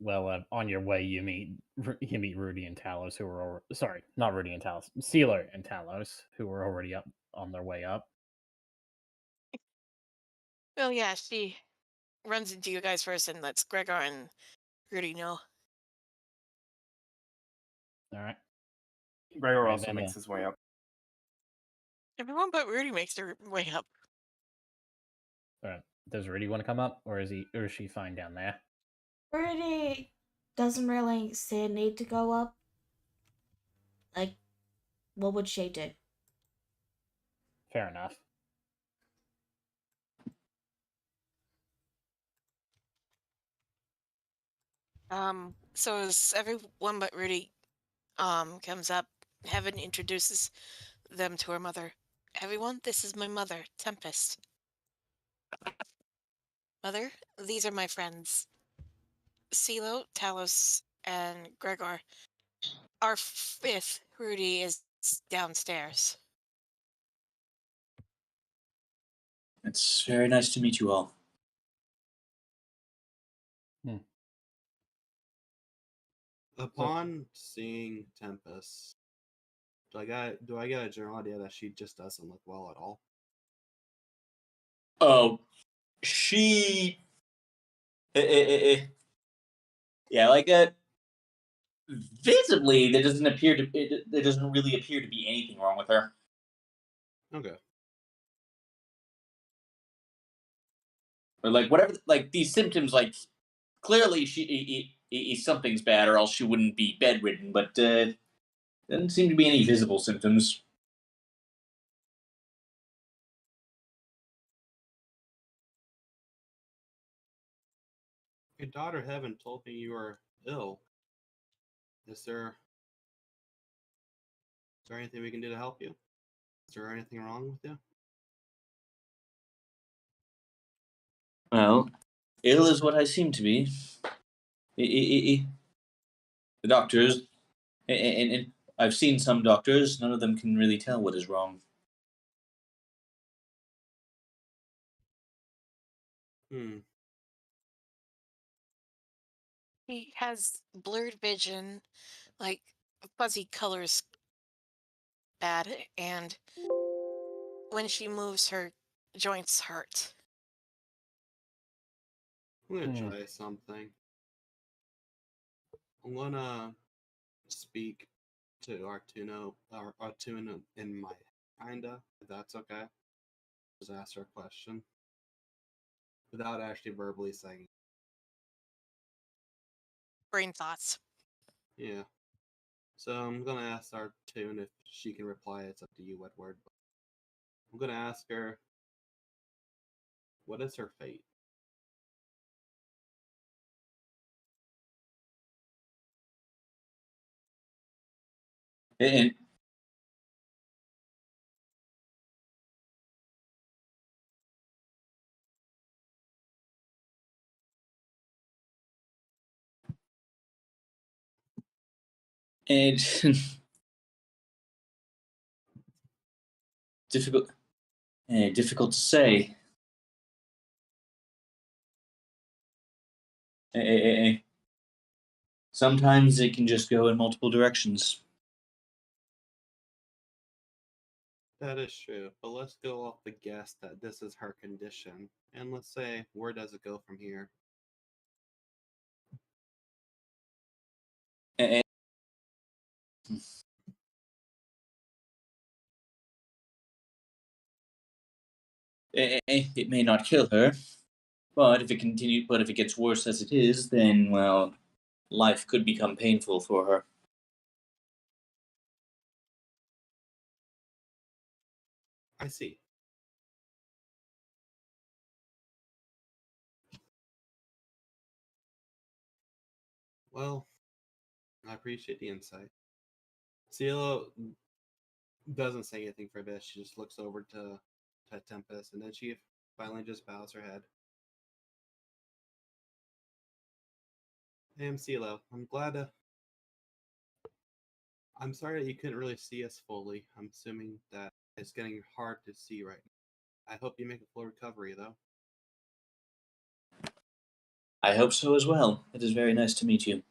well, on your way, you meet Rudy and Talos, who were sorry, not Rudy and Talos, Sealer and Talos, who were already up on their way up. Well, yeah, she runs into you guys first and lets Gregor and Rudy know. All right. Gregor Right, also then, makes his way up. Everyone but Rudy makes their way up. all right. Does Rudy want to come up, or is she fine down there? Rudy doesn't really see a need to go up. Like, what would she do? Fair enough. So as everyone but Rudy comes up, Heaven introduces them to her mother. Everyone, this is my mother, Tempest. Mother, these are my friends. Silo, Talos, and Gregor. Our fifth, Rudy, is downstairs. it's very nice to meet you all. Upon seeing Tempest, do I get a general idea that she just doesn't look well at all? Oh, she. Yeah, like visibly, there doesn't really appear to be anything wrong with her. Okay. Or like whatever, like these symptoms, like clearly something's bad, or else she wouldn't be bedridden. But doesn't seem to be any visible symptoms. Your daughter Heaven told me you were ill. Is there anything we can do to help you? Is there anything wrong with you? Well, ill is what I seem to be. The doctors, and I've seen some doctors. None of them can really tell what is wrong. He has blurred vision, like fuzzy colors bad, and when she moves, her joints hurt. I'm gonna try something. I'm gonna speak to Artuno in my kinda, if that's okay. Just ask her a question. Without actually verbally saying. Brain thoughts. Yeah. So I'm gonna ask Artune if she can reply. It's up to you, Edward. I'm gonna ask her, what is her fate? And difficult, difficult to say. Sometimes it can just go in multiple directions. That is true, but let's go off the guess that this is her condition, and let's say, where does it go from here? It may not kill her, but if it gets worse as it is, then well, life could become painful for her. I see. Well, I appreciate the insight. Cielo doesn't say anything for this. She just looks over to Tempest, and then she finally just bows her head. Hey, I'm Cielo. I'm sorry that you couldn't really see us fully. I'm assuming that it's getting hard to see right now. I hope you make a full recovery, though. I hope so as well. It is very nice to meet you.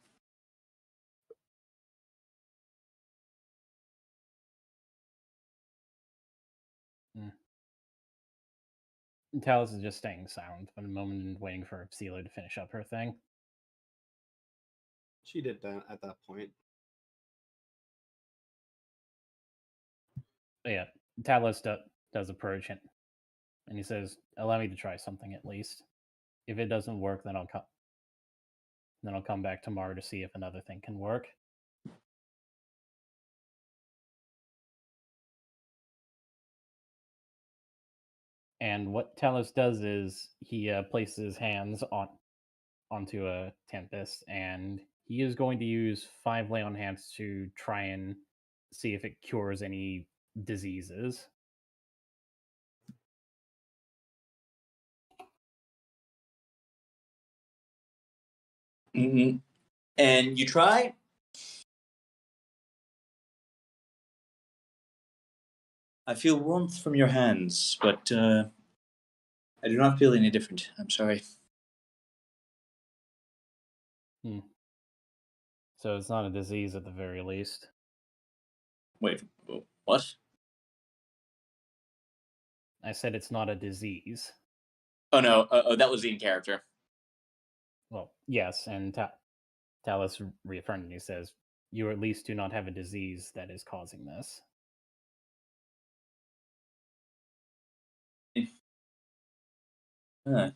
Talos is just staying silent for a moment and waiting for Celia to finish up her thing. She did that at that point. But yeah, Talos does approach it, and he says, "Allow me to try something at least. If it doesn't work, then I'll come back tomorrow to see if another thing can work." And what Talos does is he places his hands onto a Tempest, and he is going to use 5 lay on hands to try and see if it cures any diseases. Mm-hmm. And you try. I feel warmth from your hands, but I do not feel any different. I'm sorry. So it's not a disease at the very least. Wait, what? I said it's not a disease. Oh no, that was in character. Well, yes, and Talus reaffirmed and he says, you at least do not have a disease that is causing this. Huh.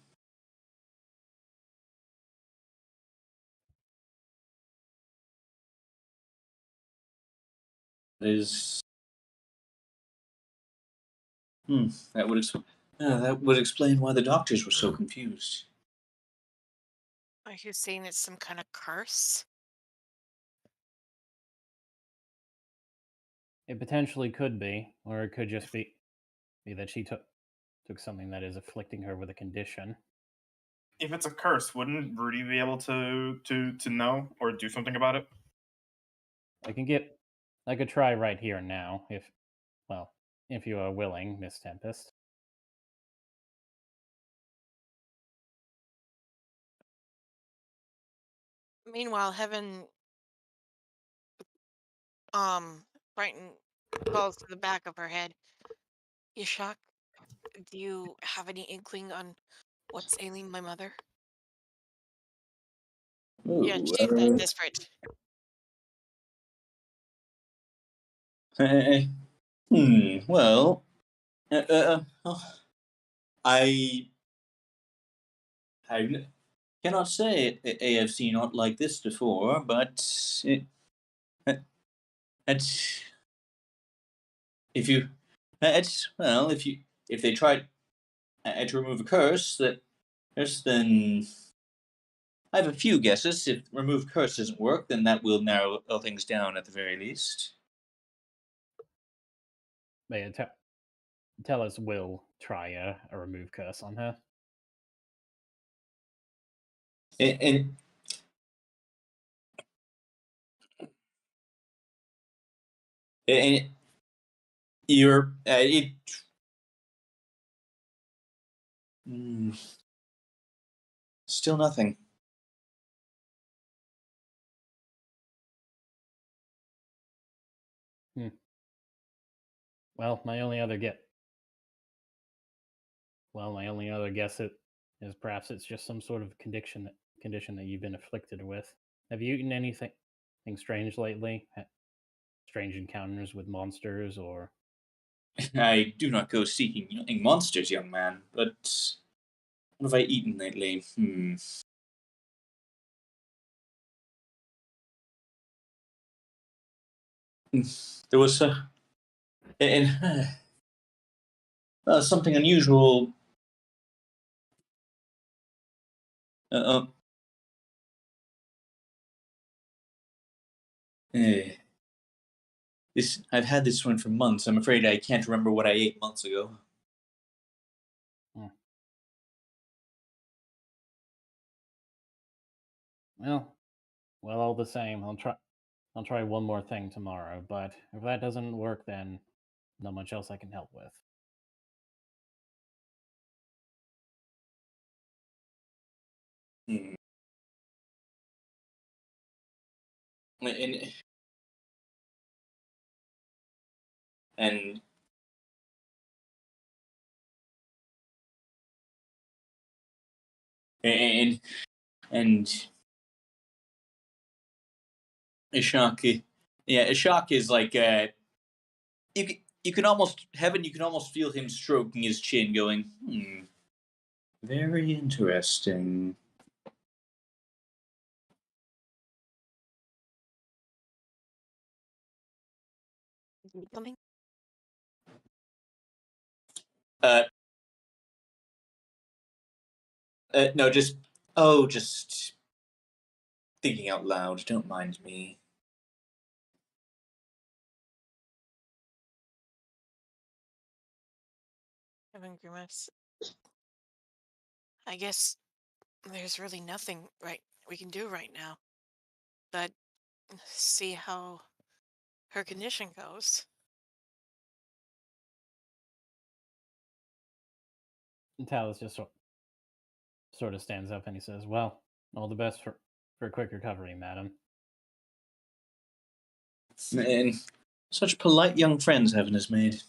Is that would explain why the doctors were so confused. Are you saying it's some kind of curse? It potentially could be, or it could just be that she took something that is afflicting her with a condition. If it's a curse, wouldn't Rudy be able to know or do something about it? I could try right here and now, if you are willing, Miss Tempest. Meanwhile, Heaven frightened falls to the back of her head. Ishak, do you have any inkling on what's ailing my mother? Yeah, Ooh, she's that desperate. well, I cannot say I have seen aught like this before, but it's if you it's well if they tried to remove a curse then I have a few guesses. If remove curse doesn't work, then that will narrow things down at the very least. May I Talus will try a remove curse on her. And and you're still nothing. Well, my only other guess is perhaps it's just some sort of condition that you've been afflicted with. Have you eaten anything strange lately? Strange encounters with monsters or I do not go seeking monsters, young man, but what have I eaten lately? There was something unusual. Uh, eh, I've had this one for months. I'm afraid I can't remember what I ate months ago. well, all the same, I'll try one more thing tomorrow, but if that doesn't work, then not much else I can help with. Hmm. And and and Ishak, yeah, Ishak is like you can almost Heaven. You can almost feel him stroking his chin, going, very interesting. Something? Uh, no, just thinking out loud. Don't mind me. Heaven grimace. I guess there's really nothing we can do right now, but see how her condition goes. And Talus just sort of stands up and he says, "Well, all the best for a quick recovery, madam." And such polite young friends Heaven has made.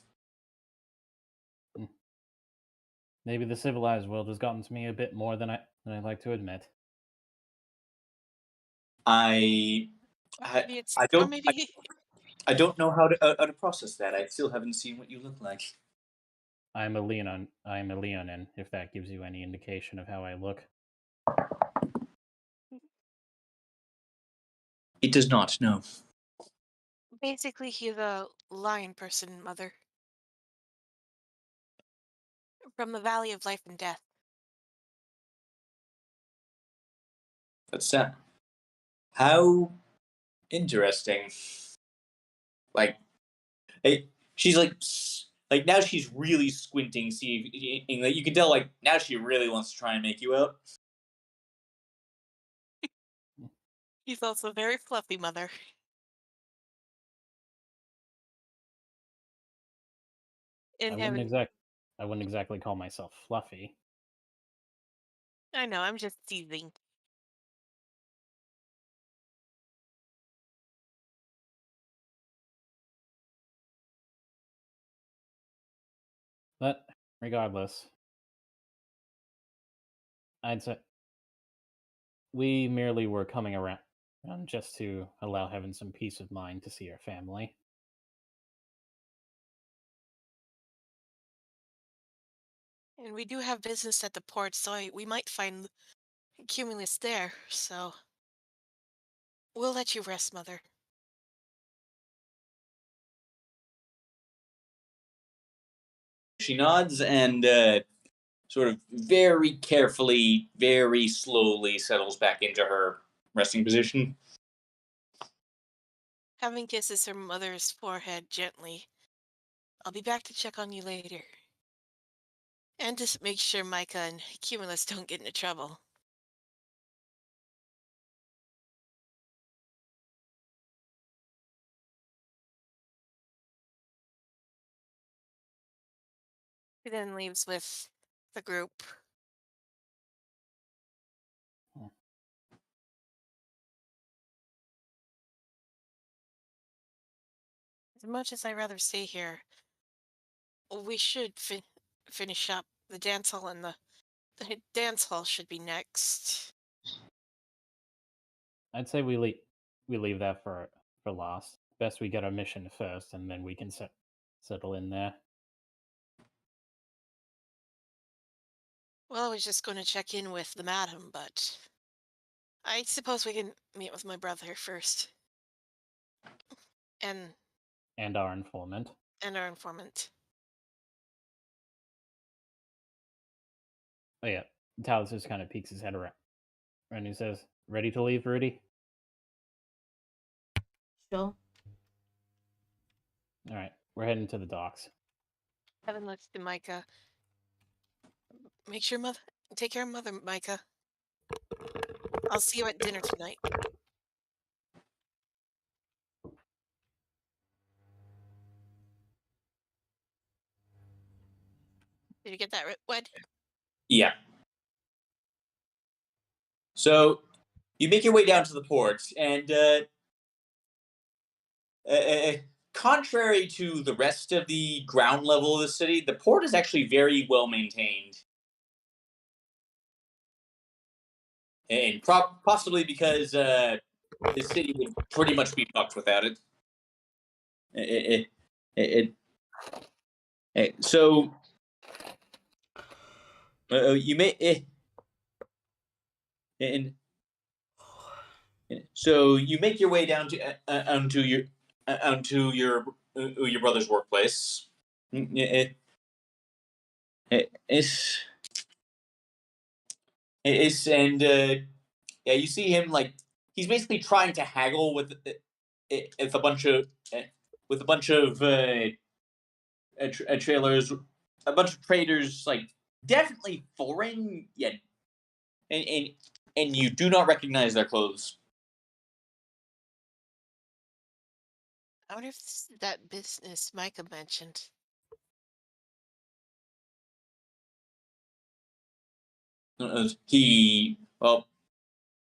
Maybe the civilized world has gotten to me a bit more than I'd like to admit. I Maybe it's I or don't maybe I don't know how to process that. I still haven't seen what you look like. I'm a Leonin, if that gives you any indication of how I look. It does not, no. basically he's a lion person, Mother. From the Valley of Life and Death. That's how interesting. Like, she's like now she's really squinting, see, and like, you can tell like now she really wants to try and make you out. He's also very fluffy, Mother. In heaven. I wouldn't exactly call myself fluffy. I know, I'm just teasing. But regardless, I'd say we merely were coming around just to allow Heaven some peace of mind to see her family. And we do have business at the port, so we might find Cumulus there, so we'll let you rest, Mother. She nods and sort of very carefully, very slowly settles back into her resting position. Having kisses her mother's forehead gently. I'll be back to check on you later. And to make sure Micah and Cumulus don't get into trouble. He then leaves with the group. As much as I'd rather stay here, we should finish up the dance hall, and the dance hall should be next. I'd say we leave that for last. Best we get our mission first, and then we can settle in there. Well, I was just going to check in with the madam, but I suppose we can meet with my brother first. And our informant. And our informant. Oh yeah, Talos just kind of peeks his head around, and he says, "Ready to leave, Rudy?" Sure. All right, we're heading to the docks. Heaven looks to Micah. Take care of Mother, Micah. I'll see you at dinner tonight. Did you get that, Wed? Yeah. So you make your way down to the port, and contrary to the rest of the ground level of the city, the port is actually very well maintained. And possibly because the city would pretty much be fucked without it. So you may and so you make your way down to onto your brother's workplace. It's and yeah, you see him like he's basically trying to haggle with a bunch of trailers, a bunch of traders, like definitely foreign, yet and and you do not recognize their clothes. I wonder if this is that business Micah mentioned.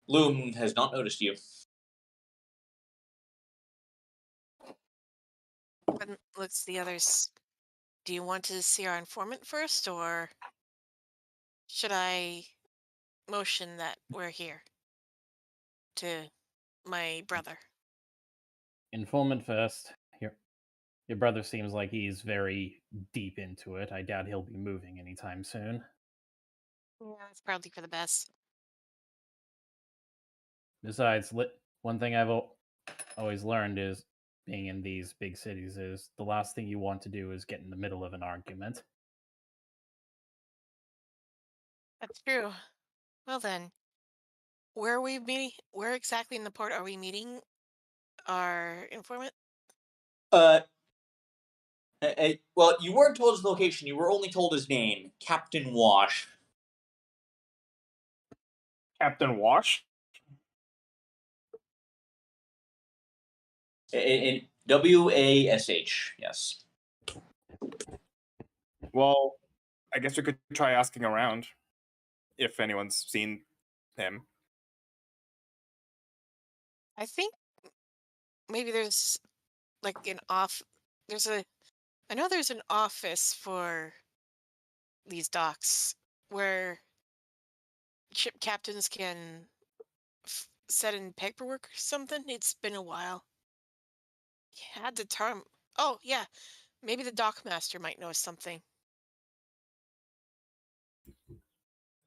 Loom has not noticed you. And looks at the others. Do you want to see our informant first, or should I motion that we're here to my brother? Informant first. Your brother seems like he's very deep into it. I doubt he'll be moving anytime soon. Yeah, that's probably for the best. Besides, one thing I've always learned is being in these big cities is the last thing you want to do is get in the middle of an argument. That's true. Well then, where are we meeting? Where exactly in the port are we meeting our informant? Uh, well, you weren't told his location. You were only told his name, Captain Wash. Captain Wash? In WASH. Yes. Well, I guess we could try asking around if anyone's seen him. I think maybe there's like I know there's an office for these docks where ship captains can set in paperwork or something. It's been a while. Had the term. Oh yeah, maybe the dock master might know something.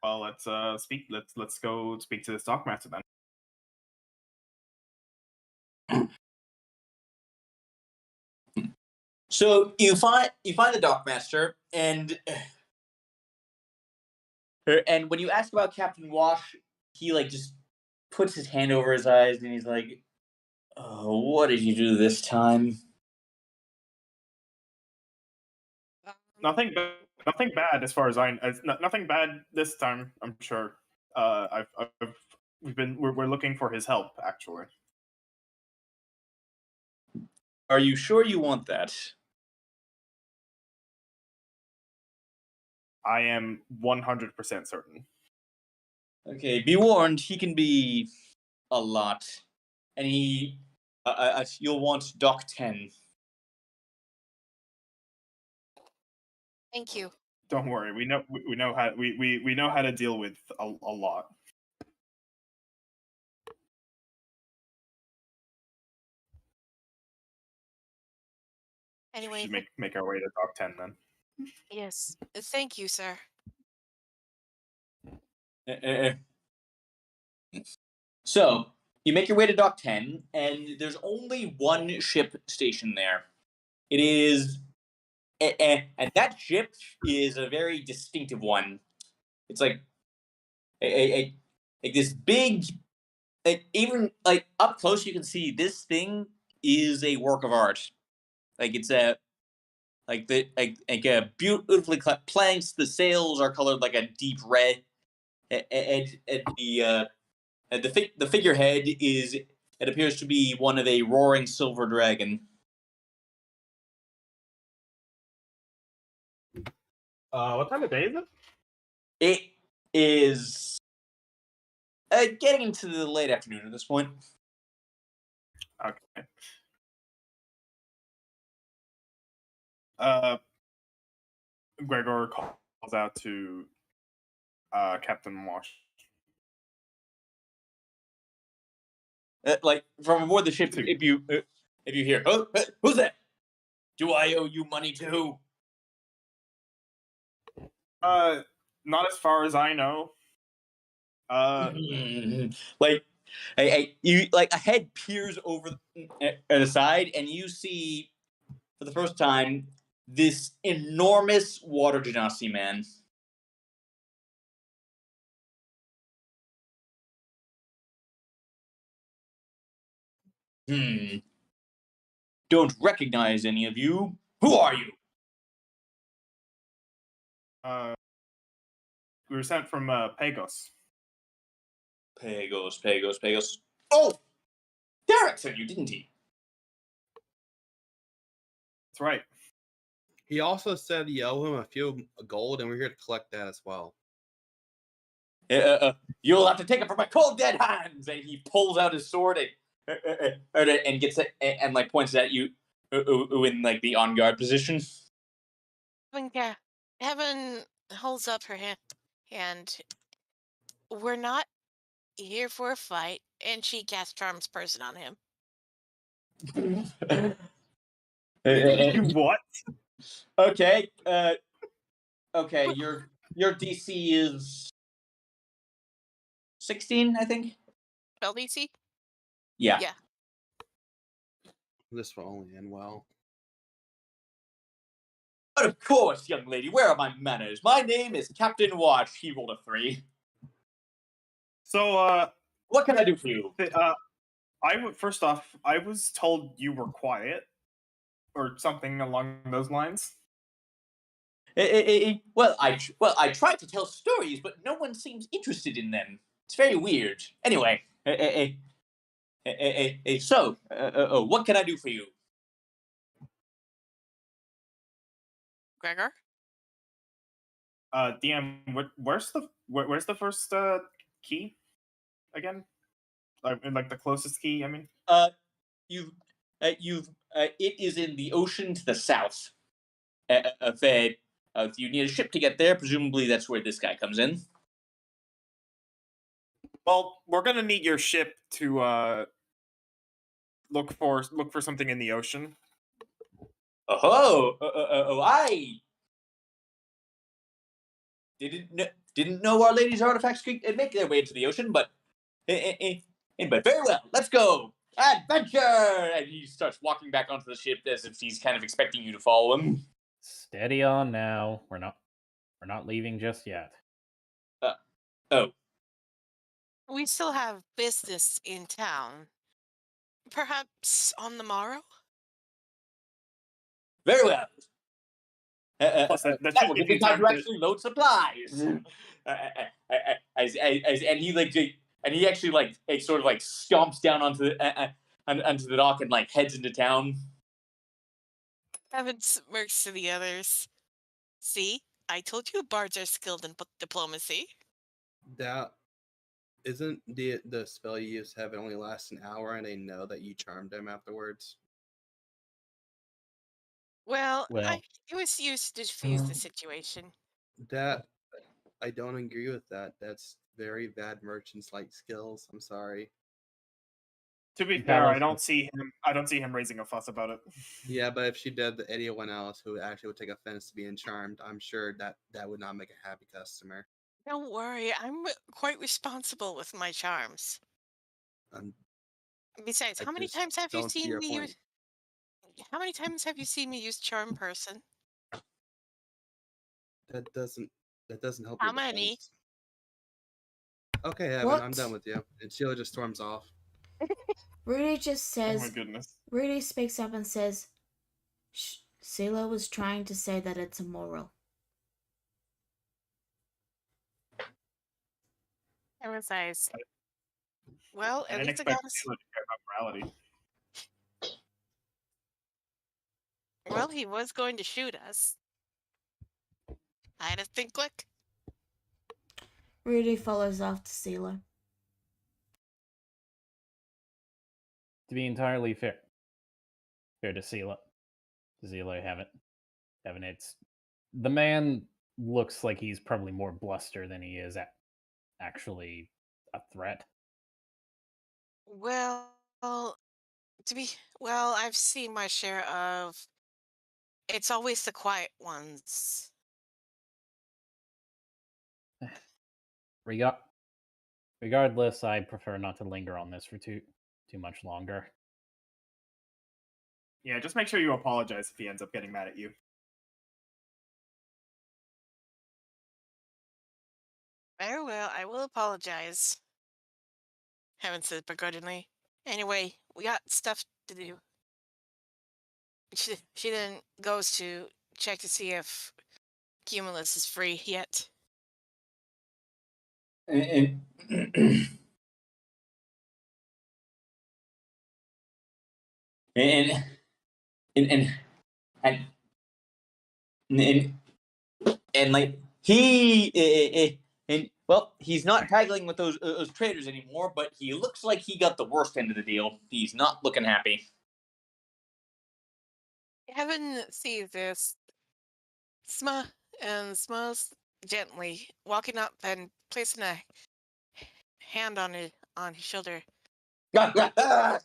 Well, let's speak. Let's go speak to the stockmaster then. So you find the dockmaster, and when you ask about Captain Wash, he like just puts his hand over his eyes, and he's like, "Oh, what did you do this time?" Nothing bad as far as nothing bad this time. I'm sure. We're looking for his help actually. Are you sure you want that? I am 100% certain. Okay, be warned, he can be a lot, and you'll want Doc 10. Thank you. Don't worry, we know how we know how to deal with a lot. Anyway, Should make our way to Dock 10 then. yes. Thank you, sir. So you make your way to Dock 10, and there's only one ship stationed there. It is, and that ship is a very distinctive one. It's like like this big, even like up close you can see this thing is a work of art. Like it's a like a beautifully cut planks. The sails are colored like a deep red, and the figurehead is, it appears to be one of a roaring silver dragon. What time of day is it? It is getting into the late afternoon at this point. Okay. Gregor calls out to Captain Wash. Like from aboard the ship, if you hear, oh, who's that? Do I owe you money too? Not as far as I know. Like you like a head peers over at the side, and you see for the first time this enormous water genasi man. Don't recognize any of you. Who are you? We were sent from Pagos. Pagos. Oh, Derek sent you, didn't he? That's right. He also said you owe him a few gold, and we're here to collect that as well. You'll have to take it from my cold dead hands. And he pulls out his sword and gets it and like points it at you. in like the on guard position. Heaven holds up her hand. We're not here for a fight, and she casts Charms Person on him. What? Okay. Okay. Your DC is 16, I think. Spell DC? Yeah. Yeah. This will only end well. But of course, young lady. Where are my manners? My name is Captain Watch. He rolled a 3. So, What can I do for you? first off, I was told you were quiet, or something along those lines. Well, I tried to tell stories, but no one seems interested in them. It's very weird. Anyway, so, what can I do for you? Gregor? DM, where's the first key again? Like the closest key, I mean. It is in the ocean to the south. If you need a ship to get there, presumably that's where this guy comes in. Well, we're gonna need your ship to look for something in the ocean. I didn't know Our Lady's artifacts could make their way into the ocean, but very well. Let's go. Adventure! And he starts walking back onto the ship as if he's kind of expecting you to follow him. Steady on now. We're not leaving just yet. Oh. We still have business in town. Perhaps on the morrow? Very well. Plus, that That should will give give me you time time to to- actually load supplies. And he actually like it sort of like stomps down onto the dock and like heads into town. Heaven smirks to the others. See? I told you bards are skilled in diplomacy. That isn't the spell you used to have it only lasts an hour, and they know that you charmed them afterwards. Well, Well. it was used to diffuse the situation. That I don't agree with that. That's very bad merchants like skills. I'm sorry. To be fair, I don't see him raising a fuss about it. Yeah, but if she did, anyone else who actually would take offense to being charmed, I'm sure that would not make a happy customer. Don't worry, I'm quite responsible with my charms. Besides, how many times have you seen me use? How many times have you seen me use Charm Person? That doesn't help. How many? Okay, Evan, I'm done with you. And Sheila just storms off. Rudy just says. Oh my goodness. Rudy speaks up and says, Sela was trying to say that it's immoral. Emphasize. Well, at I didn't least I expect got Sheila to care about morality. Well, he was going to shoot us. I had to think quick. Rudy follows after Sela. To be entirely fair to Sela, Heaven, it's the man looks like he's probably more bluster than he is actually a threat. Well, I've seen my share of. It's always the quiet ones. Regardless, I prefer not to linger on this for too much longer. Yeah, just make sure you apologize if he ends up getting mad at you. Very well, I will apologize. Heaven said begrudgingly. Anyway, we got stuff to do. She then goes to check to see if Cumulus is free yet. And like he's not haggling with those traders anymore, but he looks like he got the worst end of the deal. He's not looking happy. Heaven sees this. Smiles gently, walking up and placing a hand on his shoulder. I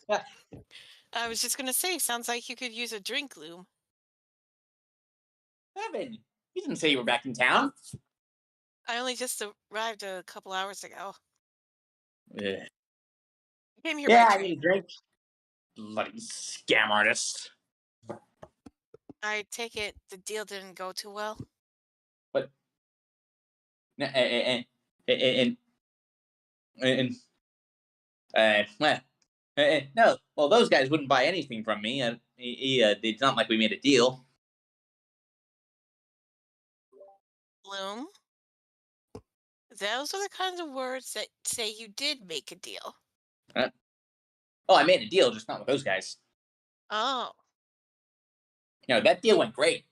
was just gonna say, sounds like you could use a drink, Loom. Evan, you didn't say you were back in town. I only just arrived a couple hours ago. Yeah, Came here by I train. need a drink. Bloody scam artist. I take it the deal didn't go too well. But and well, no. Well, those guys wouldn't buy anything from me. It's not like we made a deal. Loom, those are the kinds of words that say you did make a deal. Oh, I made a deal, just not with those guys. Oh, That deal went great.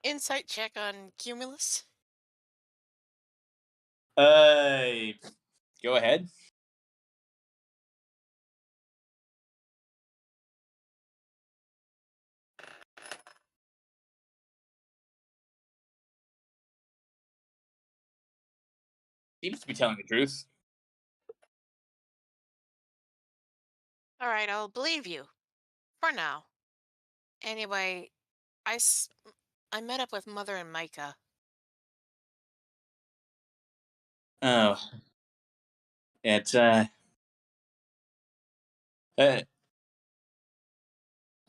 insight check on Cumulus. Go ahead. Seems to be telling the truth. All right, I'll believe you for now. Anyway, I met up with Mother and Micah. Oh, it's uh, uh,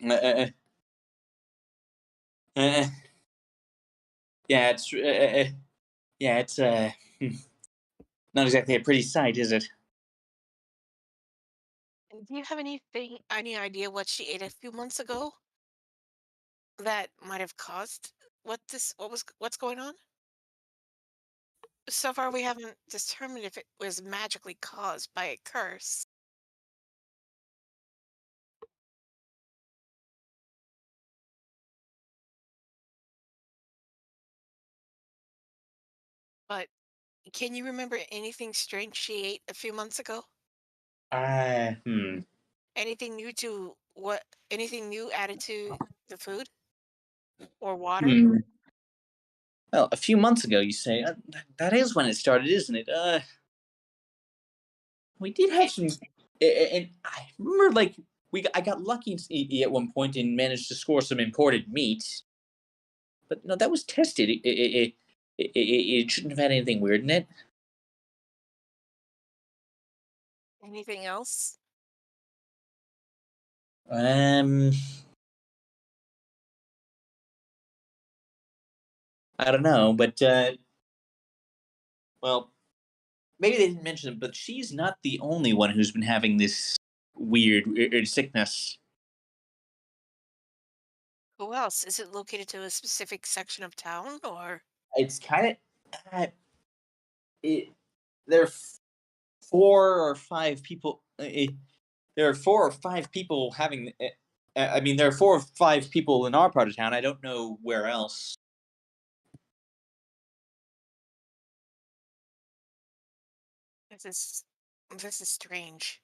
uh, yeah, it's not exactly a pretty sight, is it? Do you have any idea what she ate a few months ago that might have caused what's going on? So far, we haven't determined if it was magically caused by a curse. But can you remember anything strange she ate a few months ago? Hmm. Anything new to what? Anything new added to the food or water? Hmm. Well, a few months ago, you say. That is when it started, isn't it? We did have some, and I remember I got lucky at one point and managed to score some imported meat. But no, that was tested. It shouldn't have had anything weird in it. Anything else? Um, I don't know, but well, maybe they didn't mention it, but she's not the only one who's been having this weird sickness. Who else? Is it located to a specific section of town or? It's kind of it. There are 4 or 5 people. There are 4 or 5 people having. I mean, there are 4 or 5 people in our part of town. I don't know where else. This is this is strange.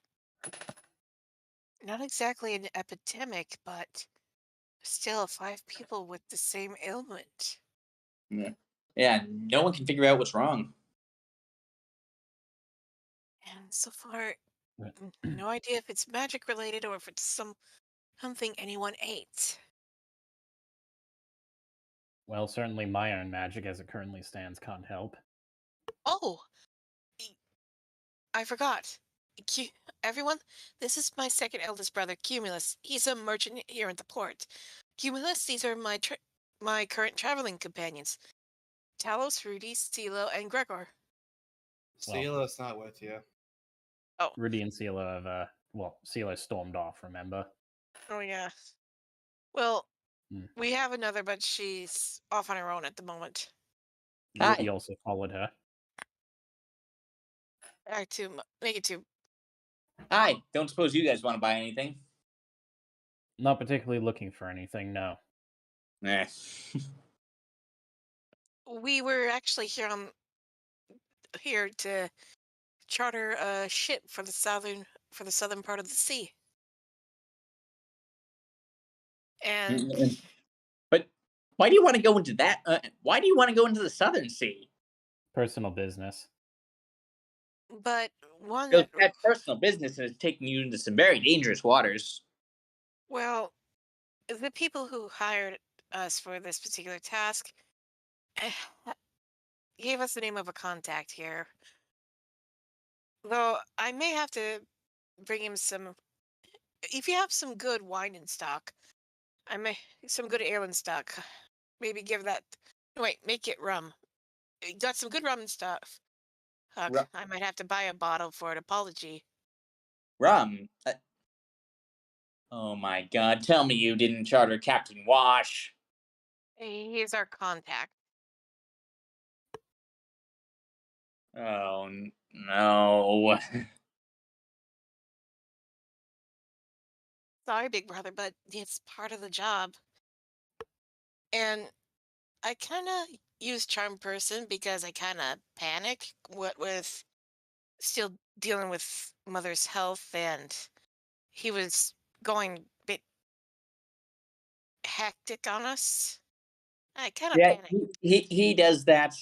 Not exactly an epidemic, but still 5 people with the same ailment. Yeah, no one can figure out what's wrong. And so far, no idea if it's magic related or if it's something anyone ate. Well, certainly my own magic as it currently stands can't help. Oh, I forgot. Everyone, this is my second eldest brother, Cumulus. He's a merchant here at the port. Cumulus, these are my current traveling companions. Talos, Rudy, Stilo, and Gregor. Sila's not with you. Oh. Rudy and Silo have, Silo stormed off, remember? Oh, yeah. Well, Hmm. we have another, but she's off on her own at the moment. Rudy Hi. also followed her. Back to make it to. Hi. Don't suppose you guys want to buy anything? Not particularly looking for anything, no. Eh. We were actually here to charter a ship for the southern part of the sea. And But why do you want to go into that? Why do you want to go into the Southern Sea? Personal business. but one Because that that personal business is taking you into some very dangerous waters. well, the people who hired us for this particular task eh, gave us the name of a contact here. Though I may have to bring him some. If you have some good wine in stock, I may some good ale in stock. Maybe give that. Wait, make it rum. Got some good rum and stuff. Huck, Ru- I might have to buy a bottle for an apology. Rum. Oh my God! Tell me you didn't charter Captain Wash. He's our contact. Oh no! Sorry, big brother, but it's part of the job. And I kind of use charm person because I kind of panic what with still dealing with mother's health, and he was going a bit hectic on us. I kind of Yeah, panicked. he does that.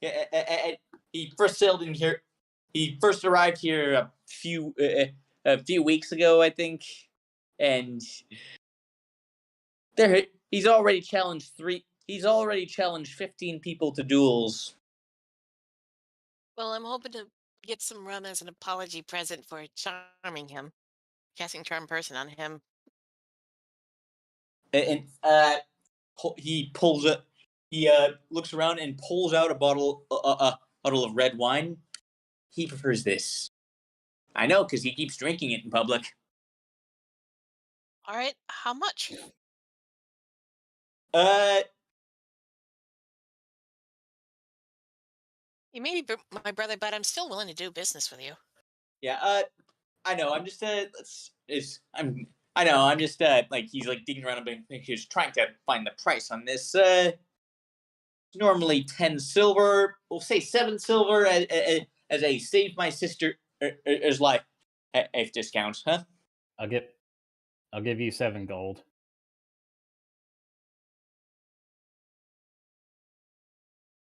Yeah, he first sailed in here. He first arrived here a few weeks ago, I think, and there he's already challenged three. He's already challenged 15 people to duels. Well, I'm hoping to get some rum as an apology present for charming him, casting charm person on him. And he pulls a he looks around and pulls out a bottle of red wine. He prefers this. I know, because he keeps drinking it in public. All right, how much? Uh, You may be my brother, but I'm still willing to do business with you. yeah. I know. I'm just I know. I'm just like he's like digging around a bit. He's trying to find the price on this. Normally 10 silver. We'll say 7 silver as a save my sister's life if discount, huh? I'll give you 7 gold.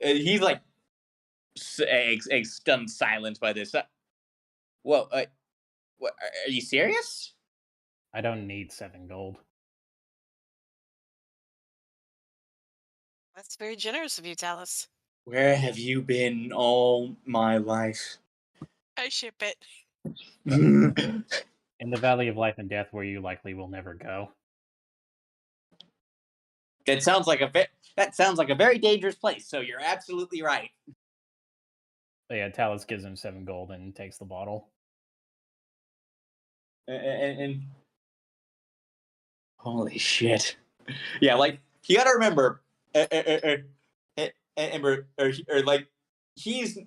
He's like stunned silent by this. Whoa, what, are you serious? I don't need 7 gold. That's very generous of you, Talus. Where have you been all my life? I ship it. In the Valley of Life and Death, where you likely will never go. That sounds like a very dangerous place. So you're absolutely right. But yeah, Talus gives him 7 gold and takes the bottle. And holy shit, yeah, like you got to remember, Ember, or like this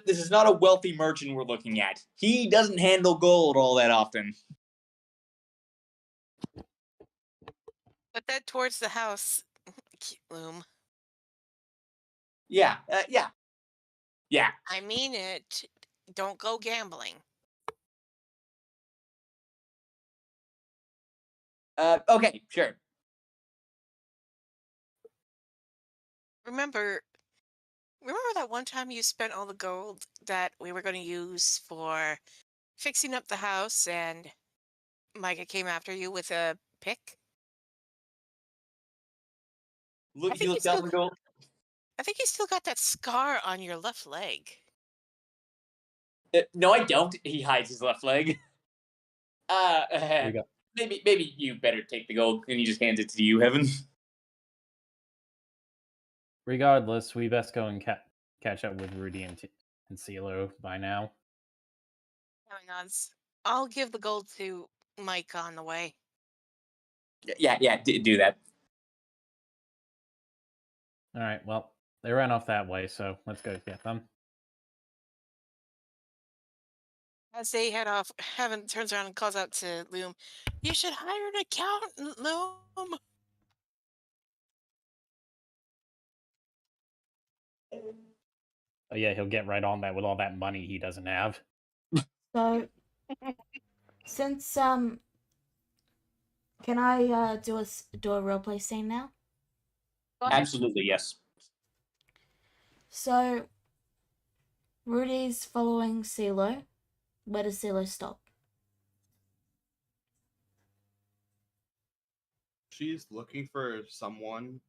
is not a wealthy merchant we're looking at. He doesn't handle gold all that often. Put that towards the house, Loom. Yeah, yeah. I mean it. Don't go gambling. Okay, sure. Remember that one time you spent all the gold that we were going to use for fixing up the house, and Micah came after you with a pick? Look, I he think you looks down still, and go. I think you still got that scar on your left leg. No, I don't. He hides his left leg. We got Maybe you better take the gold, and he just hands it to you, Heaven. Regardless, we best go and catch up with Rudy and CeeLo by now. Hang on. I'll give the gold to Mike on the way. Yeah, do that. All right, well, they ran off that way, so let's go get them. As they head off, Heaven turns around and calls out to Loom, "You should hire an accountant, Loom." Oh yeah, he'll get right on that with all that money he doesn't have. So, since Can I do a roleplay scene now? Go ahead. Absolutely, yes. So, Rudy's following CeeLo. Where does CeeLo stop? She's looking for someone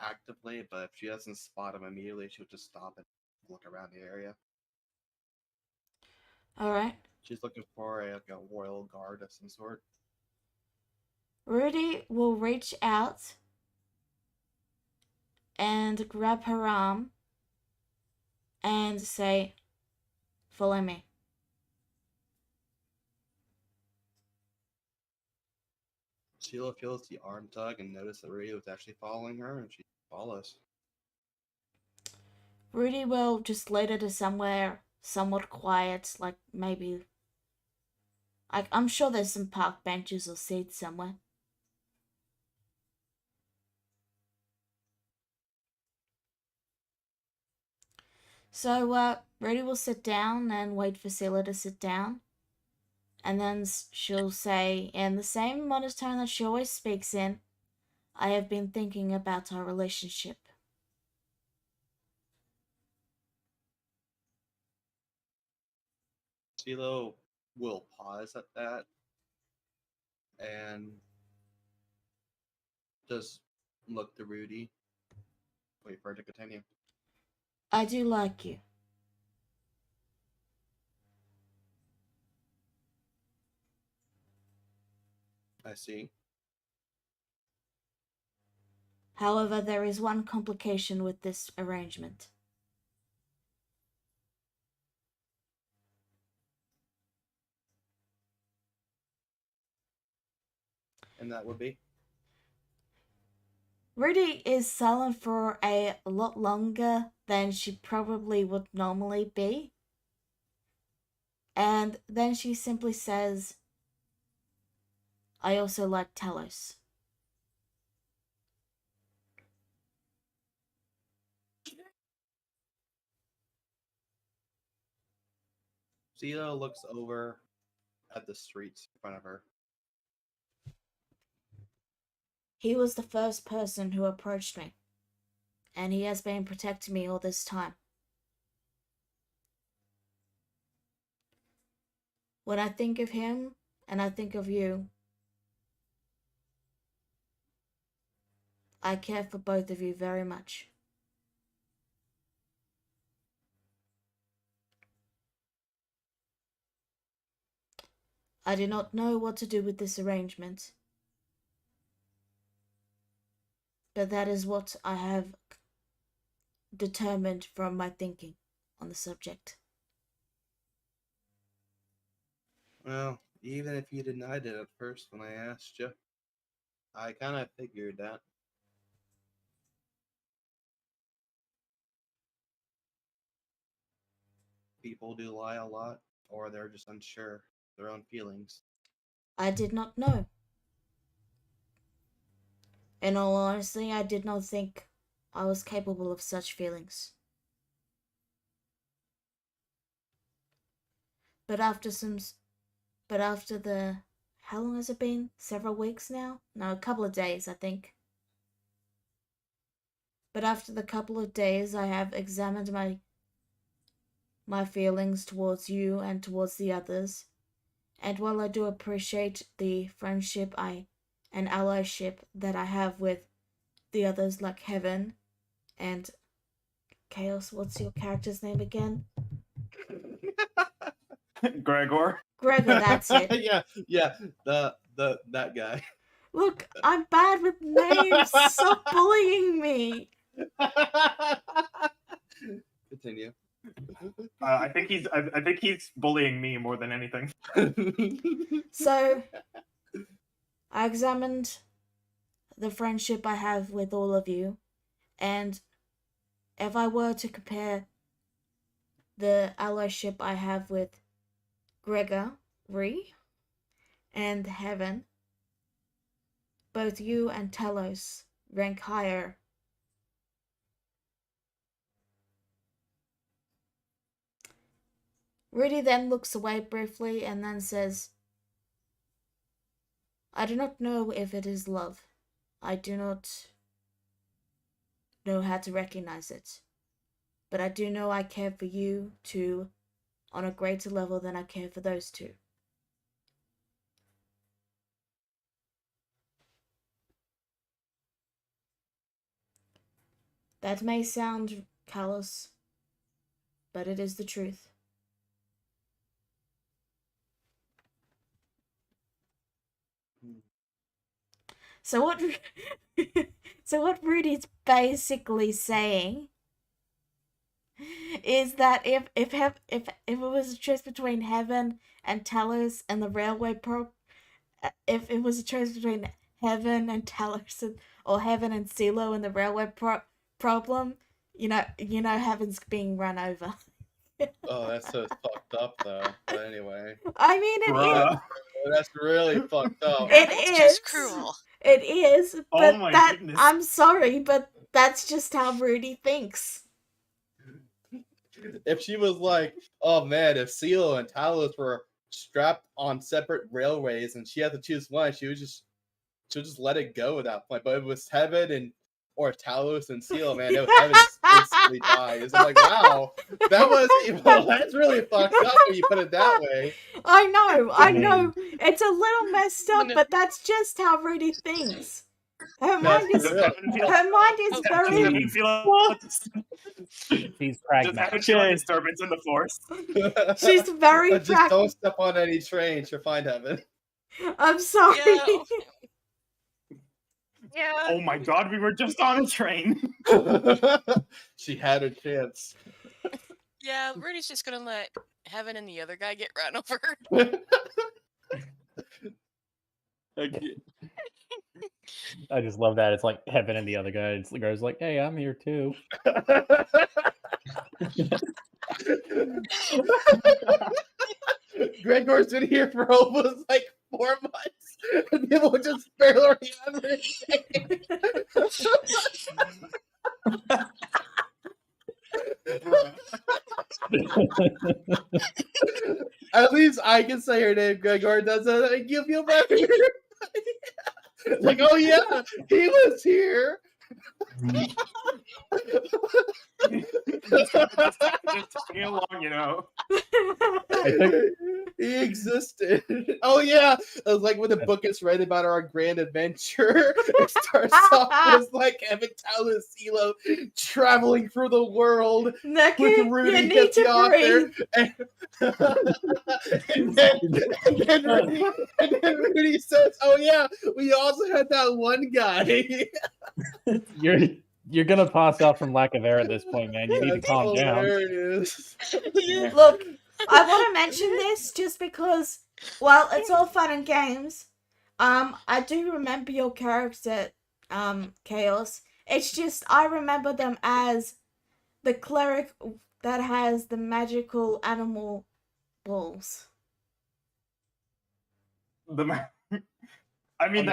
actively, but if she doesn't spot him immediately, she'll just stop and look around the area. Alright. She's looking for like a royal guard of some sort. Rudy will reach out and grab her arm and say, "Follow me." Sheila feels the arm tug and notices that Rudy was actually following her, and she follows. Rudy will just lead her to somewhere somewhat quiet, like maybe. I'm sure there's some park benches or seats somewhere. So, Rudy will sit down and wait for Scylla to sit down. And then she'll say, in the same monotone that she always speaks in, "I have been thinking about our relationship." Sheila will pause at that and just look to Rudy. Wait for her to continue. "I do like you." I see. However, there is one complication with this arrangement. And that would be? Rudy is silent for a lot longer than she probably would normally be. And then she simply says, "I also like Talos." Sheila looks over at the streets in front of her. "He was the first person who approached me, and he has been protecting me all this time. When I think of him and I think of you, I care for both of you very much." I do not know what to do with this arrangement, but that is what I have determined from my thinking on the subject. Well, even if you denied it at first when I asked you, I kind of figured that. People do lie a lot, or they're just unsure of their own feelings. I did not know. In all honesty, I did not think I was capable of such feelings. But after how long has it been? Several weeks now? No, a couple of days, I think. But after the couple of days, I have examined my feelings towards you and towards the others. And while I do appreciate the friendship and allyship that I have with the others, like Heaven and Chaos, what's your character's name again? Gregor. Gregor, that's it. yeah, that guy. Look, I'm bad with names. Stop bullying me. Continue. I think he's bullying me more than anything. So, I examined the friendship I have with all of you, and if I were to compare the allyship I have with Gregory and Heaven, both you and Telos rank higher. Rudy then looks away briefly and then says, I do not know if it is love. I do not know how to recognize it. But I do know I care for you two on a greater level than I care for those two. That may sound callous, but it is the truth. So what so what Rudy's basically saying is that if it was a choice between heaven and Talos and the railway if it was a choice between heaven and Talos or heaven and CeeLo and the railway problem, you know heaven's being run over. Oh, that's so fucked up, though. But anyway, I mean, it is. Bruh. that's really fucked up. It's just cruel. It is, Oh but my that goodness. I'm sorry, but that's just how Rudy thinks. If she was like, oh man, if CeeLo and Talos were strapped on separate railways and she had to choose one, she'll just let it go at that point. But if it was Heaven or Talos and CeeLo, man, no, Heaven instantly dies. I'm like, wow, that was that's really fucked up when you put it that way. I know, it's a little messed up, but that's just how Rudy thinks. Her mind is very. She's Does pragmatic. Heaven feel a disturbance in the force? She's very Just don't step on any train. She'll find Heaven. I'm sorry. Yeah. Oh my god, we were just on a train. She had her chance. Yeah, Rudy's just gonna let Heaven and the other guy get run over. I just love that. It's like Heaven and the other guy. It's the guy's like, "Hey, I'm here too." Gregor's been here for almost like 4 months, and people just barely remember anything. At least I can say her name. Gregor doesn't make you feel better. Like, oh yeah, he was here. just tagging along, you know. He existed. Oh yeah, it was like when the book is read about our grand adventure. It starts off as like Emmett Talos CeeLo traveling through the world Nicky, with Rudy you need to the author, and then Rudy says, "Oh yeah, we also had that one guy." You're gonna pass out from lack of air at this point, man. You need to calm down. Look, I want to mention this just because, while it's all fun and games, I do remember your character, Chaos. It's just I remember them as the cleric that has the magical animal balls. I mean,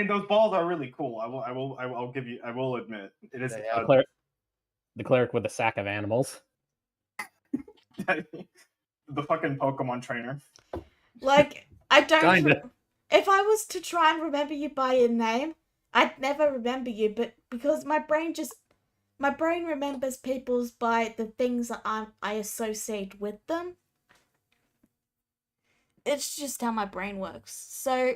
those balls are really cool. I'll give you. I will admit it is the cleric with a sack of animals. The fucking Pokemon trainer. Like, I don't. Kinda. If I was to try and remember you by your name, I'd never remember you. But because my brain remembers people's by the things that I associate with them. It's just how my brain works. So.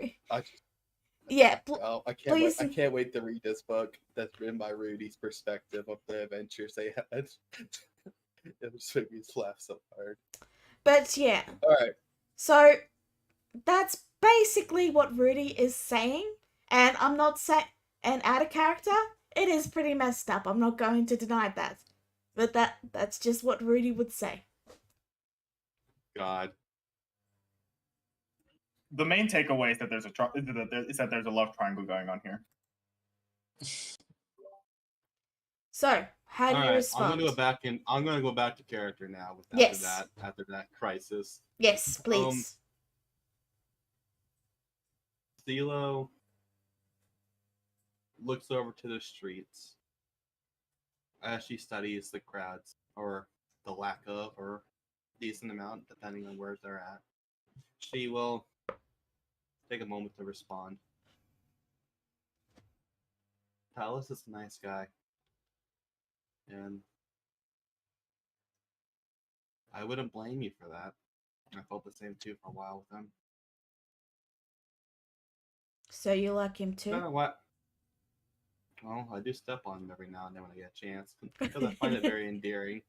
Yeah, I can't wait to read this book that's written by Rudy's perspective of the adventures they had. It just made me laugh so hard. But yeah. Alright. So that's basically what Rudy is saying. And I'm not saying, and out of character, it is pretty messed up. I'm not going to deny that. But that's just what Rudy would say. God. The main takeaway is that there's a love triangle going on here. So, how do you respond? I'm gonna go back to character now. After that crisis. Yes, please. CeeLo looks over to the streets as she studies the crowds, or the lack of, or decent amount, depending on where they're at. She will take a moment to respond. Talus is a nice guy. And I wouldn't blame you for that. I felt the same too for a while with him. So you like him too? What? Well, I do step on him every now and then when I get a chance because I find it very endearing.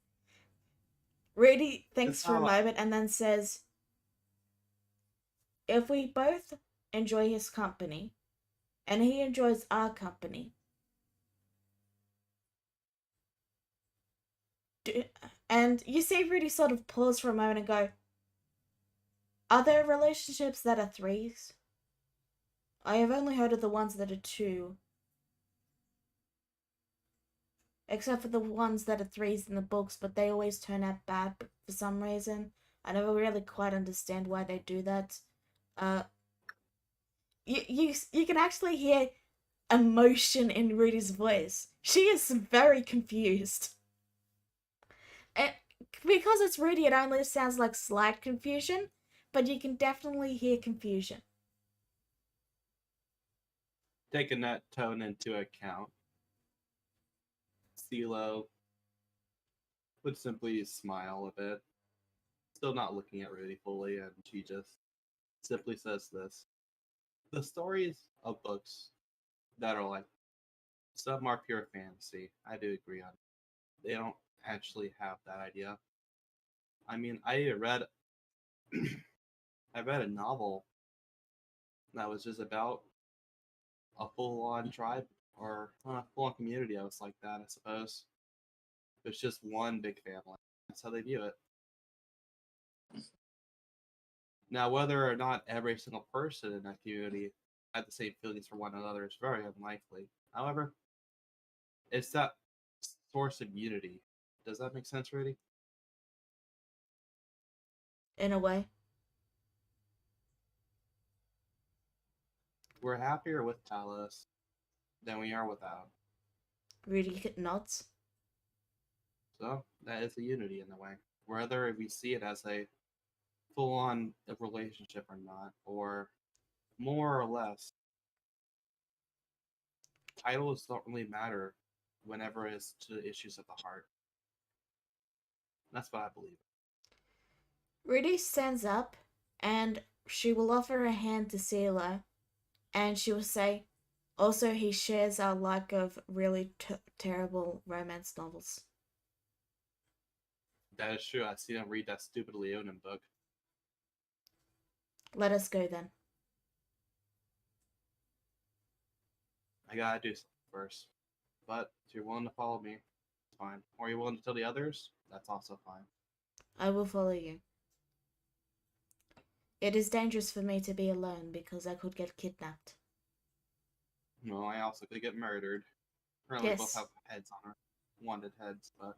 Rudy thinks It's for a not moment and then says, if we both enjoy his company and he enjoys our company, and you see Rudy sort of pause for a moment and go, are there relationships that are threes? I have only heard of the ones that are two. Except for the ones that are threes in the books, but they always turn out bad for some reason. I never really quite understand why they do that. You can actually hear emotion in Rudy's voice. She is very confused. And because it's Rudy, it only sounds like slight confusion, but you can definitely hear confusion. Taking that tone into account, CeeLo would simply smile a bit, still not looking at Rudy fully, and she just simply says this. The stories of books that are like, some are pure fantasy. I do agree on it. They don't actually have that idea. I mean, I read a novel that was just about a full-on tribe or a full-on community. I was like that, I suppose. It's just one big family. That's how they view it. Now, whether or not every single person in that community had the same feelings for one another is very unlikely. However, it's that source of unity. Does that make sense, Rudy? In a way. We're happier with Talus than we are without. Rudy nods. So, that is a unity in a way. Whether we see it as a full-on relationship or not, or more or less, titles don't really matter whenever it's to issues of the heart. That's what I believe. Rudy stands up and she will offer a hand to CeeLo, and she will say, also he shares our like of really terrible romance novels. That is true. I see him read that stupid Leonin book. Let us go then. I gotta do something first. But if you're willing to follow me, it's fine. Or you're willing to tell the others, that's also fine. I will follow you. It is dangerous for me to be alone because I could get kidnapped. No, I also could get murdered. Currently, Yes. both have heads on our wanted heads, but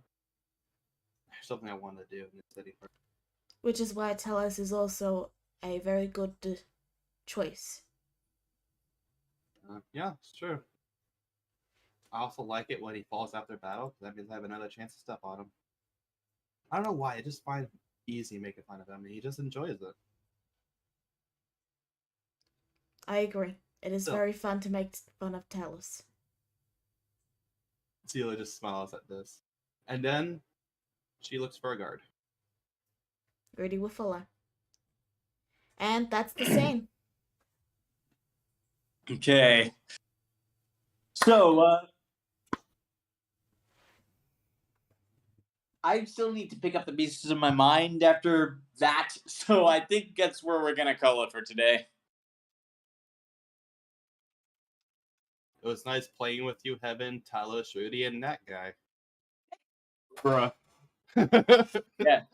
there's something I want to do in the city first. Which is why Talos is also a very good choice. Yeah, it's true. I also like it when he falls after battle, because that means I have another chance to step on him. I don't know why, I just find it easy making fun of him, and he just enjoys it. I agree. It is So- very fun to make fun of Talos. Celia just smiles at this. And then she looks for a guard. Rudy will follow. And that's the scene. Okay. So, I still need to pick up the pieces of my mind after that, so I think that's where we're gonna call it for today. It was nice playing with you, Heaven, Talos, Rudy, and that guy. Bruh. Yeah.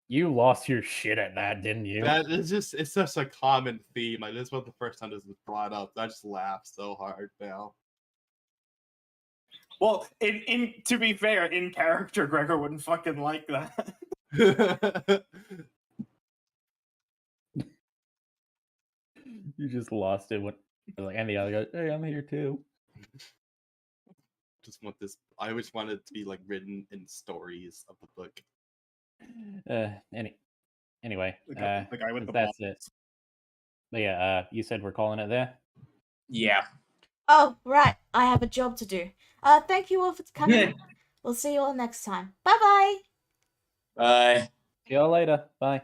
You lost your shit at that, didn't you? That is just, it's such a common theme. Like, this was the first time this was brought up. I just laughed so hard now. Well, in to be fair, in character, Gregor wouldn't fucking like that. You just lost it when like, and the other goes, "Hey, I'm here too." Just want this. I always wanted it to be like written in stories of the book. Anyway, The guy with the that's balls. it. But yeah, you said we're calling it there. Yeah. Oh, right. I have a job to do. Thank you all for coming. We'll see you all next time. Bye-bye. Bye. See y'all later. Bye.